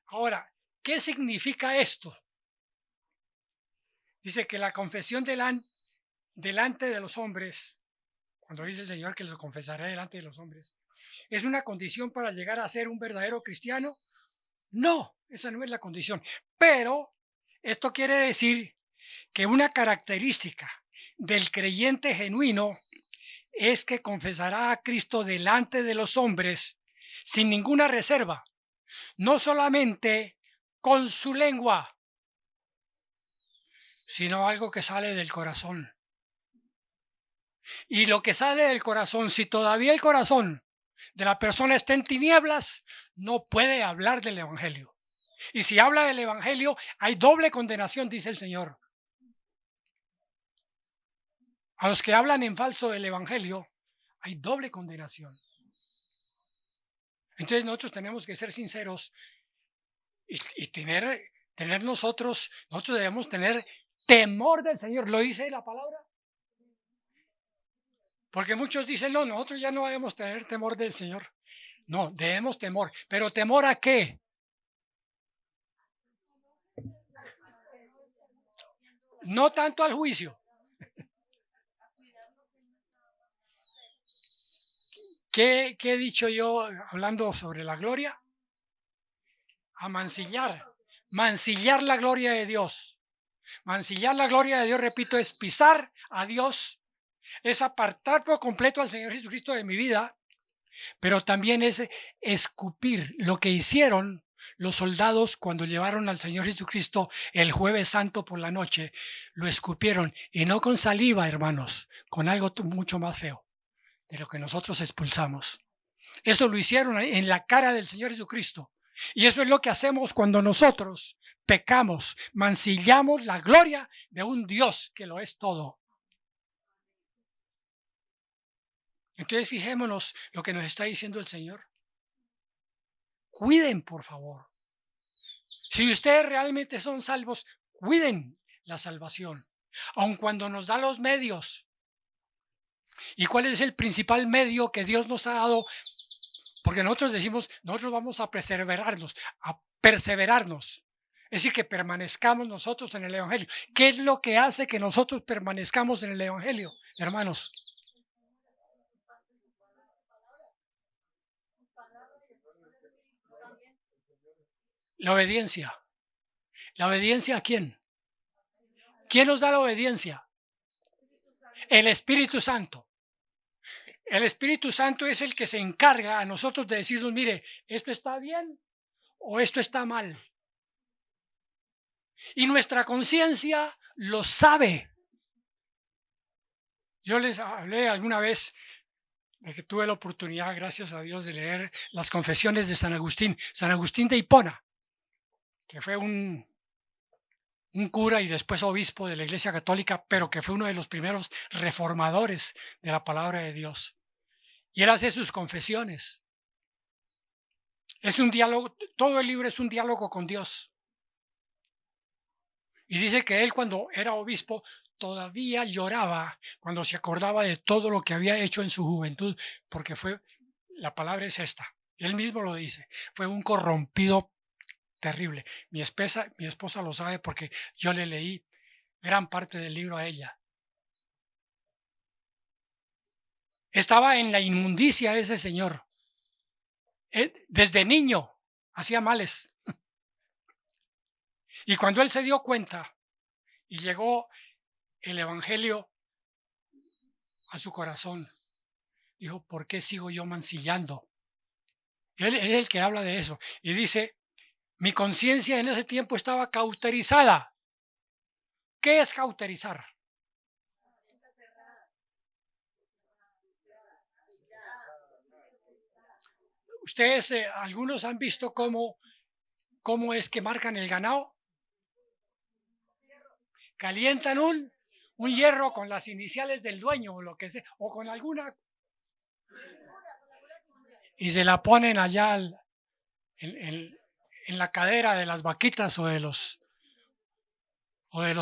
Ahora, ¿qué significa esto? Dice que la confesión delante de los hombres, cuando dice el Señor que los confesaré delante de los hombres, ¿es una condición para llegar a ser un verdadero cristiano? No, esa no es la condición. Pero esto quiere decir que una característica del creyente genuino es que confesará a Cristo delante de los hombres sin ninguna reserva, no solamente con su lengua, sino algo que sale del corazón. Y lo que sale del corazón, si todavía el corazón de la persona está en tinieblas, no puede hablar del Evangelio. Y si habla del Evangelio, hay doble condenación, dice el Señor. A los que hablan en falso del Evangelio, hay doble condenación. Entonces nosotros tenemos que ser sinceros y tener nosotros debemos tener temor del Señor. ¿Lo dice la palabra? Porque muchos dicen, no, nosotros ya no debemos tener temor del Señor. No, debemos temor. ¿Pero temor a qué? No tanto al juicio. ¿Qué he dicho yo hablando sobre la gloria? A mancillar. Mancillar la gloria de Dios. Mancillar la gloria de Dios, repito, es pisar a Dios, es apartar por completo al Señor Jesucristo de mi vida, pero también es escupir lo que hicieron los soldados cuando llevaron al Señor Jesucristo el Jueves Santo por la noche. Lo escupieron, y no con saliva, hermanos, con algo mucho más feo de lo que nosotros expulsamos. Eso lo hicieron en la cara del Señor Jesucristo. Y eso es lo que hacemos cuando nosotros pecamos, mancillamos la gloria de un Dios que lo es todo. Entonces fijémonos lo que nos está diciendo el Señor. Cuiden, por favor. Si ustedes realmente son salvos, cuiden la salvación, aun cuando nos da los medios. ¿Y cuál es el principal medio que Dios nos ha dado? Porque nosotros decimos, nosotros vamos a perseverarnos, Es decir, que permanezcamos nosotros en el Evangelio. ¿Qué es lo que hace que nosotros permanezcamos en el Evangelio, hermanos? La obediencia. ¿La obediencia a quién? ¿Quién nos da la obediencia? El Espíritu Santo. El Espíritu Santo es el que se encarga a nosotros de decirnos, mire, esto está bien o esto está mal. Y nuestra conciencia lo sabe. Yo les hablé alguna vez de que tuve la oportunidad, gracias a Dios, de leer las confesiones de San Agustín de Hipona, que fue un cura y después obispo de la Iglesia Católica, pero que fue uno de los primeros reformadores de la palabra de Dios. Y él hace sus confesiones. Es un diálogo, todo el libro es un diálogo con Dios. Y dice que él, cuando era obispo, todavía lloraba cuando se acordaba de todo lo que había hecho en su juventud, porque la palabra es esta, él mismo lo dice, fue un corrompido terrible. Mi esposa lo sabe porque yo le leí gran parte del libro a ella. Estaba en la inmundicia ese señor. Desde niño hacía males. Y cuando él se dio cuenta y llegó el Evangelio a su corazón, dijo, ¿por qué sigo yo mancillando? Él es el que habla de eso. Y dice, mi conciencia en ese tiempo estaba cauterizada. ¿Qué es cauterizar? Ustedes, algunos han visto cómo es que marcan el ganado. Calientan un hierro con las iniciales del dueño o lo que sea, o con alguna y se la ponen allá en la cadera de las vaquitas o de los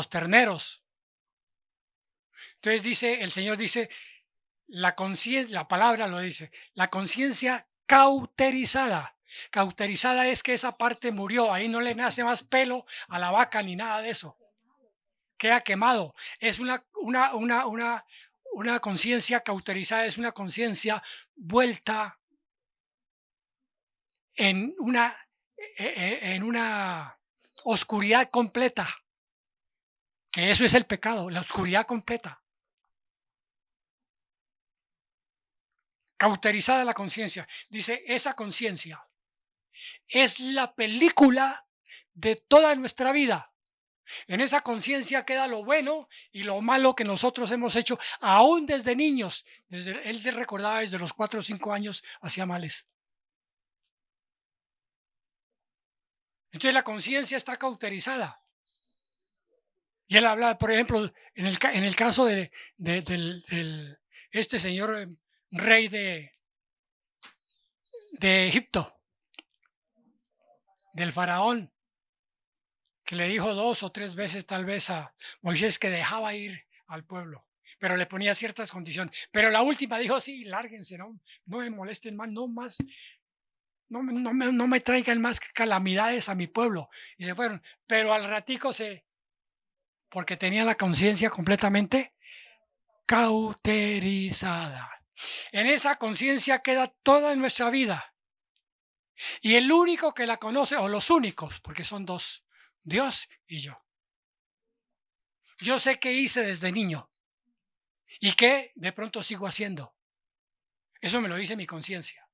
terneros. Entonces dice, el Señor dice, la conciencia, la palabra lo dice, la conciencia cauterizada. Cauterizada es que esa parte murió, ahí no le nace más pelo a la vaca ni nada de eso. Queda quemado. Es una conciencia cauterizada, es una conciencia vuelta en una oscuridad completa. Que eso es el pecado, la oscuridad completa. Cauterizada la conciencia. Dice, esa conciencia es la película de toda nuestra vida. En esa conciencia queda lo bueno y lo malo que nosotros hemos hecho, aún desde niños. Él se recordaba desde los 4 o 5 años hacía males. Entonces la conciencia está cauterizada. Y él habla, por ejemplo, en el caso de este señor rey de Egipto, del faraón, que le dijo 2 o 3 veces tal vez a Moisés que dejaba ir al pueblo, pero le ponía ciertas condiciones. Pero la última dijo, sí, lárguense, no me molesten más, no me traigan más calamidades a mi pueblo. Y se fueron, pero al ratico porque tenía la conciencia completamente cauterizada. En esa conciencia queda toda nuestra vida. Y el único que la conoce, o los únicos, porque son 2, Dios y yo. Yo sé qué hice desde niño y qué de pronto sigo haciendo. Eso me lo dice mi conciencia.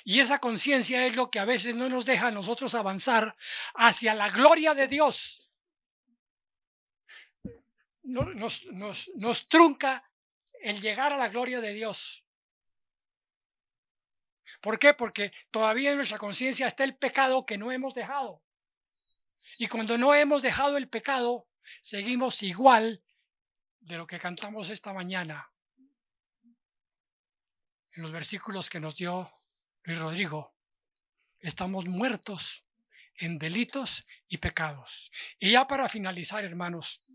Y esa conciencia es lo que a veces no nos deja a nosotros avanzar hacia la gloria de Dios. Nos trunca el llegar a la gloria de Dios. ¿Por qué? Porque todavía en nuestra conciencia está el pecado que no hemos dejado. Y cuando no hemos dejado el pecado, seguimos igual de lo que cantamos esta mañana. En los versículos que nos dio Luis Rodrigo, estamos muertos en delitos y pecados. Y ya para finalizar, hermanos,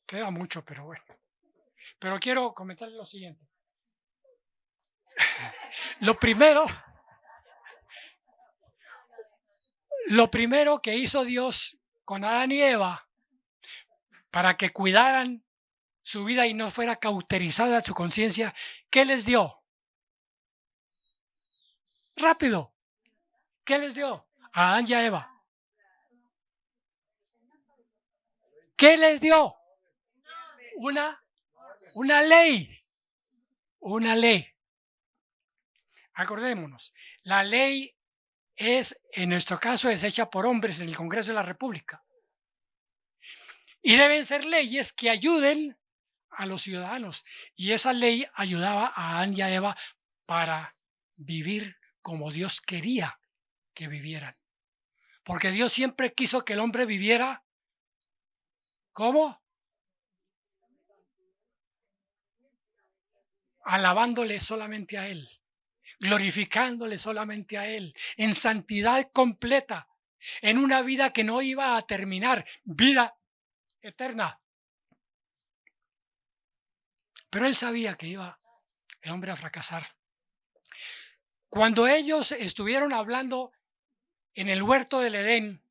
queda mucho, pero bueno. Pero quiero comentarles lo siguiente. Lo primero que hizo Dios con Adán y Eva para que cuidaran su vida y no fuera cauterizada su conciencia, ¿qué les dio? Rápido. ¿Qué les dio? A Adán y a Eva. ¿Qué les dio? Una ley. Una ley. Acordémonos, la ley en nuestro caso, es hecha por hombres en el Congreso de la República. Y deben ser leyes que ayuden a los ciudadanos. Y esa ley ayudaba a Adán y a Eva para vivir como Dios quería que vivieran. Porque Dios siempre quiso que el hombre viviera, ¿cómo? Alabándole solamente a Él, glorificándole solamente a Él, en santidad completa, en una vida que no iba a terminar, vida eterna. Pero Él sabía que iba el hombre a fracasar. Cuando ellos estuvieron hablando en el huerto del Edén,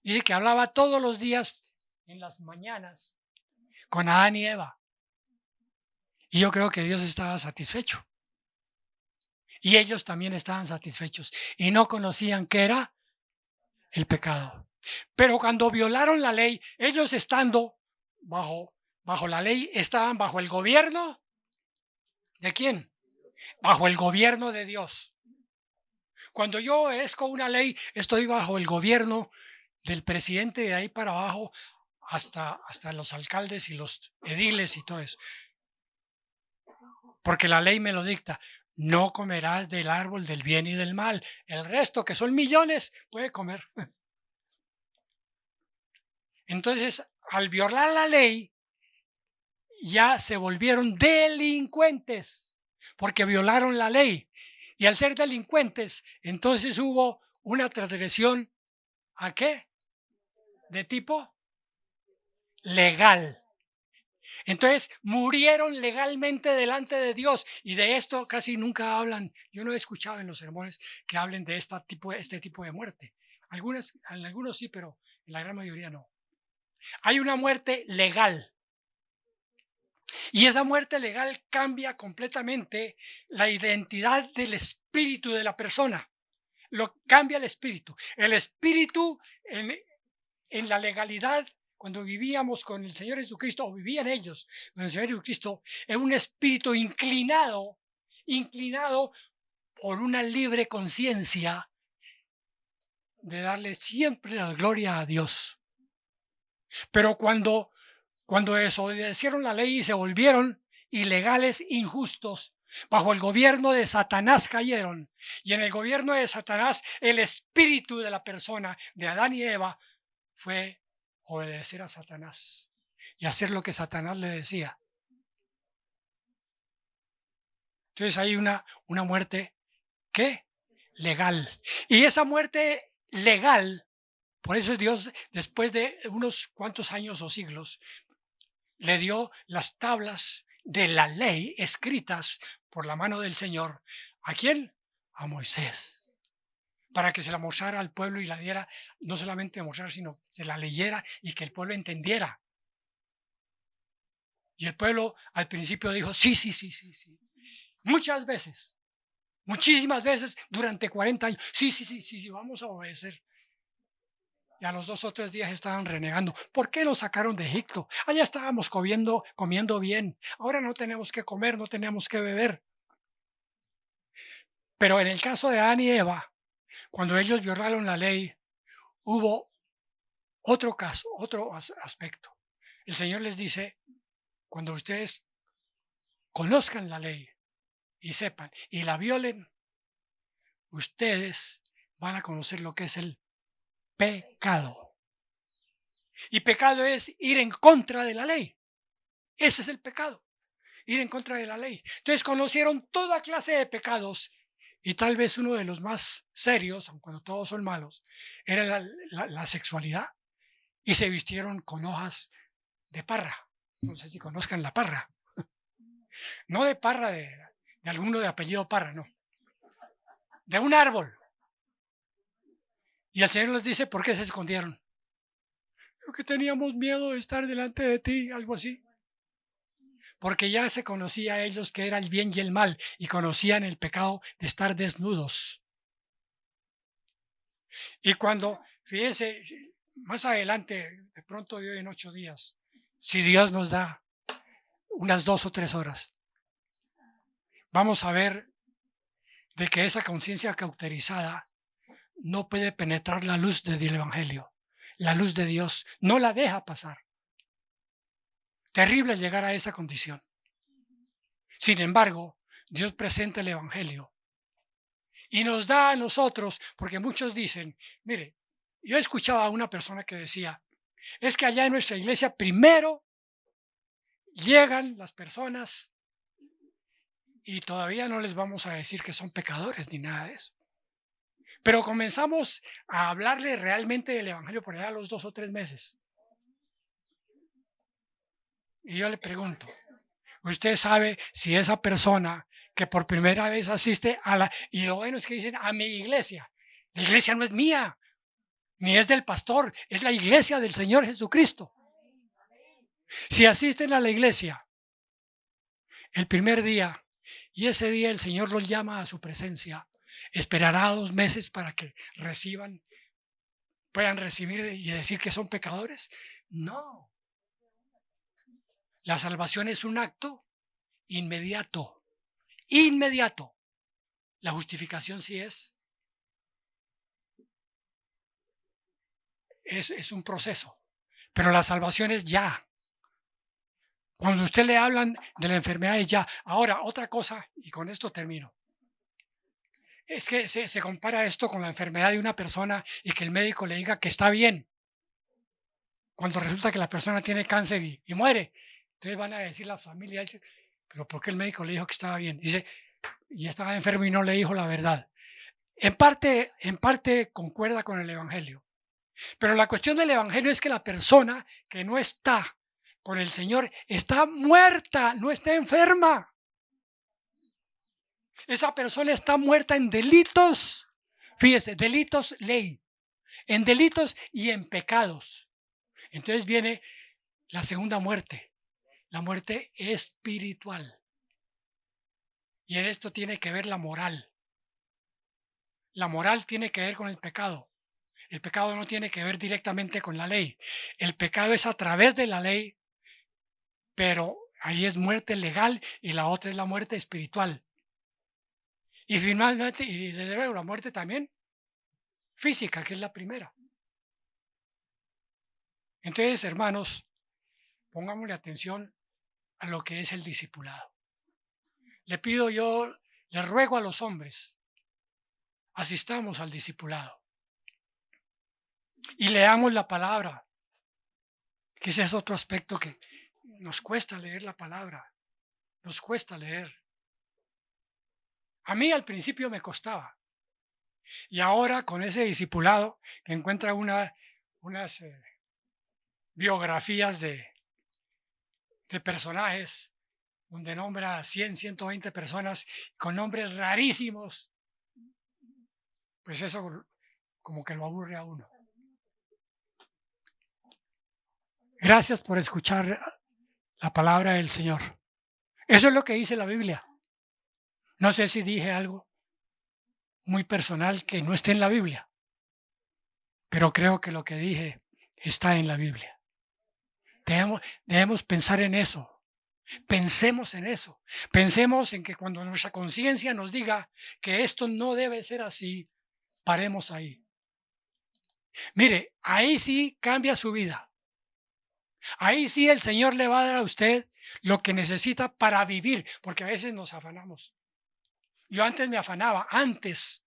dice que hablaba todos los días en las mañanas con Adán y Eva. Y yo creo que Dios estaba satisfecho. Y ellos también estaban satisfechos. Y no conocían qué era el pecado. Pero cuando violaron la ley, ellos estando bajo la ley, estaban bajo el gobierno ¿de quién? Bajo el gobierno de Dios. Cuando yo obedezco una ley, estoy bajo el gobierno del presidente, de ahí para abajo hasta los alcaldes y los ediles y todo eso. Porque la ley me lo dicta. No comerás del árbol del bien y del mal. El resto, que son millones, puede comer. Entonces, al violar la ley, ya se volvieron delincuentes, porque violaron la ley. Y al ser delincuentes, entonces hubo una transgresión, ¿a qué? De tipo legal. Entonces murieron legalmente delante de Dios, y de esto casi nunca hablan. Yo no he escuchado en los sermones que hablen de este tipo de muerte. En algunos sí, pero en la gran mayoría no. Hay una muerte legal, y esa muerte legal cambia completamente la identidad del espíritu de la persona. Lo cambia el espíritu. El espíritu en la legalidad, cuando vivíamos con el Señor Jesucristo, o vivían ellos con el Señor Jesucristo, es un espíritu inclinado por una libre conciencia de darle siempre la gloria a Dios. Pero cuando desobedecieron la ley y se volvieron ilegales, injustos, bajo el gobierno de Satanás cayeron. Y en el gobierno de Satanás, el espíritu de la persona, de Adán y Eva, fue obedecer a Satanás y hacer lo que Satanás le decía. Entonces hay una muerte, ¿qué? Legal. Y esa muerte legal, por eso Dios, después de unos cuantos años o siglos, le dio las tablas de la ley escritas por la mano del Señor. ¿A quién? A Moisés. Para que se la mostrara al pueblo y la diera, no solamente mostrar, sino se la leyera y que el pueblo entendiera. Y el pueblo al principio dijo, sí. Muchas veces, muchísimas veces durante 40 años. Sí, vamos a obedecer. Y a los 2 o 3 días estaban renegando. ¿Por qué nos sacaron de Egipto? Allá estábamos comiendo bien. Ahora no tenemos que comer, no tenemos que beber. Pero en el caso de Adán y Eva, cuando ellos violaron la ley, hubo otro caso, otro aspecto. El Señor les dice, cuando ustedes conozcan la ley y sepan y la violen, ustedes van a conocer lo que es el pecado. Y pecado es ir en contra de la ley. Ese es el pecado, ir en contra de la ley. Entonces conocieron toda clase de pecados, y tal vez uno de los más serios, aun cuando todos son malos, era la sexualidad, y se vistieron con hojas de parra. No sé si conozcan la parra. No de parra de alguno de apellido Parra, no. De un árbol. Y el Señor les dice, ¿por qué se escondieron? Porque teníamos miedo de estar delante de ti, algo así. Porque ya se conocía a ellos que era el bien y el mal, y conocían el pecado de estar desnudos. Y cuando, fíjense, más adelante, de pronto yo en 8 días, si Dios nos da unas 2 o 3 horas, vamos a ver de que esa conciencia cauterizada no puede penetrar la luz del Evangelio. La luz de Dios no la deja pasar. Terrible llegar a esa condición. Sin embargo, Dios presenta el Evangelio y nos da a nosotros, porque muchos dicen, mire, yo escuchaba a una persona que decía, es que allá en nuestra iglesia primero llegan las personas y todavía no les vamos a decir que son pecadores ni nada de eso. Pero comenzamos a hablarle realmente del Evangelio por allá a los 2 o 3 meses. Y yo le pregunto, ¿usted sabe si esa persona que por primera vez asiste y lo bueno es que dicen a mi iglesia, la iglesia no es mía, ni es del pastor, es la iglesia del Señor Jesucristo? Si asisten a la iglesia el primer día y ese día el Señor los llama a su presencia, ¿esperará 2 meses para que puedan recibir y decir que son pecadores? No. La salvación es un acto inmediato. La justificación sí es un proceso, pero la salvación es ya. Cuando usted le hablan de la enfermedad es ya. Ahora, otra cosa, y con esto termino, es que se compara esto con la enfermedad de una persona y que el médico le diga que está bien, cuando resulta que la persona tiene cáncer y muere. Entonces van a decir la familia, pero ¿por qué el médico le dijo que estaba bien? Dice, y estaba enfermo y no le dijo la verdad. En parte concuerda con el Evangelio. Pero la cuestión del Evangelio es que la persona que no está con el Señor está muerta, no está enferma. Esa persona está muerta en delitos. Fíjese, delitos, ley. En delitos y en pecados. Entonces viene la segunda muerte, la muerte espiritual. Y en esto tiene que ver la moral. La moral tiene que ver con el pecado. El pecado no tiene que ver directamente con la ley. El pecado es a través de la ley, pero ahí es muerte legal y la otra es la muerte espiritual. Y finalmente, y desde luego la muerte también física, que es la primera. Entonces, hermanos, pongámosle atención a lo que es el discipulado. Le ruego a los hombres, asistamos al discipulado y leamos la palabra, que ese es otro aspecto que nos cuesta leer la palabra, nos cuesta leer. A mí al principio me costaba y ahora con ese discipulado que encuentra unas biografías de personajes donde nombra a 100, 120 personas con nombres rarísimos, pues eso como que lo aburre a uno. Gracias por escuchar la palabra del Señor. Eso es lo que dice la Biblia. No sé si dije algo muy personal que no esté en la Biblia, pero creo que lo que dije está en la Biblia. Debemos pensar en eso. Pensemos en eso. Pensemos en que cuando nuestra conciencia nos diga que esto no debe ser así, paremos ahí. Mire, ahí sí cambia su vida. Ahí sí el Señor le va a dar a usted lo que necesita para vivir, porque a veces nos afanamos. Yo antes me afanaba, antes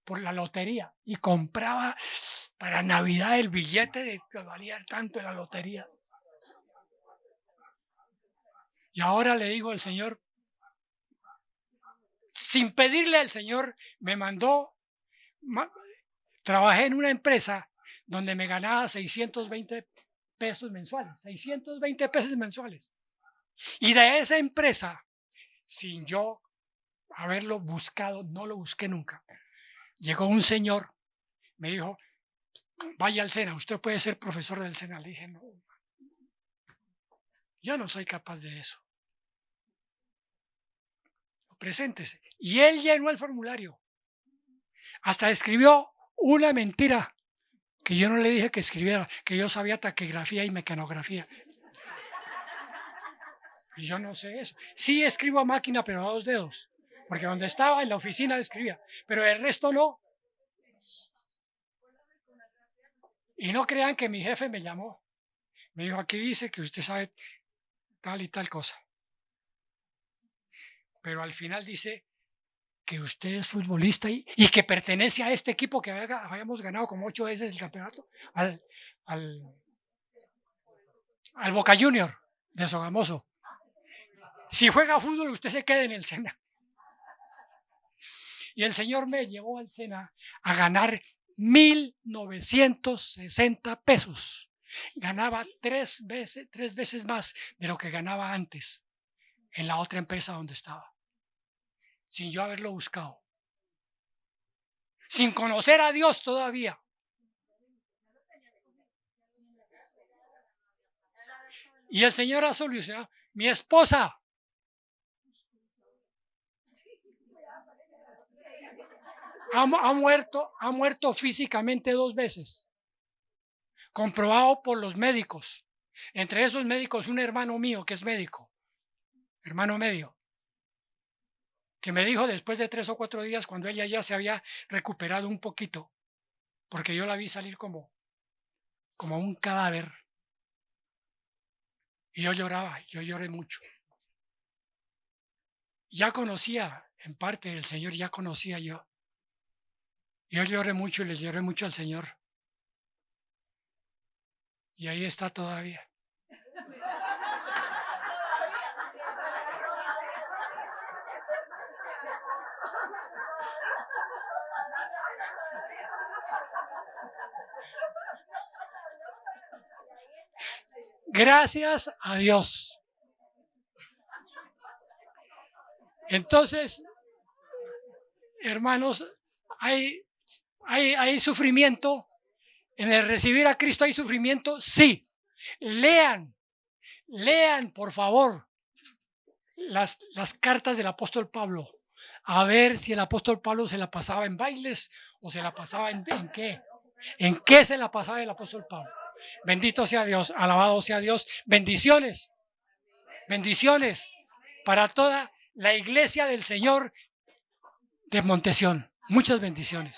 por la lotería y compraba para Navidad el billete que valía tanto en la lotería. Y ahora le digo al Señor, sin pedirle al Señor, me mandó, trabajé en una empresa donde me ganaba 620 pesos mensuales, 620 pesos mensuales. Y de esa empresa, sin yo haberlo buscado, no lo busqué nunca, llegó un señor, me dijo, vaya al SENA, usted puede ser profesor del SENA. Le dije, no, yo no soy capaz de eso. Preséntese. Y él llenó el formulario. Hasta escribió una mentira que yo no le dije que escribiera, que yo sabía taquigrafía y mecanografía. Y yo no sé eso. Sí escribo a máquina, pero a 2 dedos. Porque donde estaba en la oficina escribía, pero el resto no. Y no crean que mi jefe me llamó. Me dijo, aquí dice que usted sabe tal y tal cosa. Pero al final dice que usted es futbolista y que pertenece a este equipo que habíamos ganado como 8 veces el campeonato, al Boca Junior de Sogamoso. Si juega fútbol, usted se queda en el SENA. Y el Señor me llevó al SENA a ganar 1,960 pesos. Ganaba 3 veces más de lo que ganaba antes en la otra empresa donde estaba, sin yo haberlo buscado, sin conocer a Dios todavía. Y el Señor ha solucionado. Mi esposa ha muerto físicamente 2 veces, comprobado por los médicos. Entre esos médicos, un hermano mío que es médico, hermano medio, que me dijo después de 3 o 4 días, cuando ella ya se había recuperado un poquito, porque yo la vi salir como un cadáver. Y yo lloraba, yo lloré mucho. Ya conocía, en parte del Señor, ya conocía yo. Yo lloré mucho y le lloré mucho al Señor. Y ahí está todavía. Gracias a Dios. Entonces, hermanos, hay sufrimiento. En el recibir a Cristo hay sufrimiento, sí. Lean, por favor, las cartas del apóstol Pablo. A ver si el apóstol Pablo se la pasaba en bailes o se la pasaba en qué. ¿En qué se la pasaba el apóstol Pablo? Bendito sea Dios, alabado sea Dios. Bendiciones, bendiciones para toda la iglesia del Señor de Montesión. Muchas bendiciones.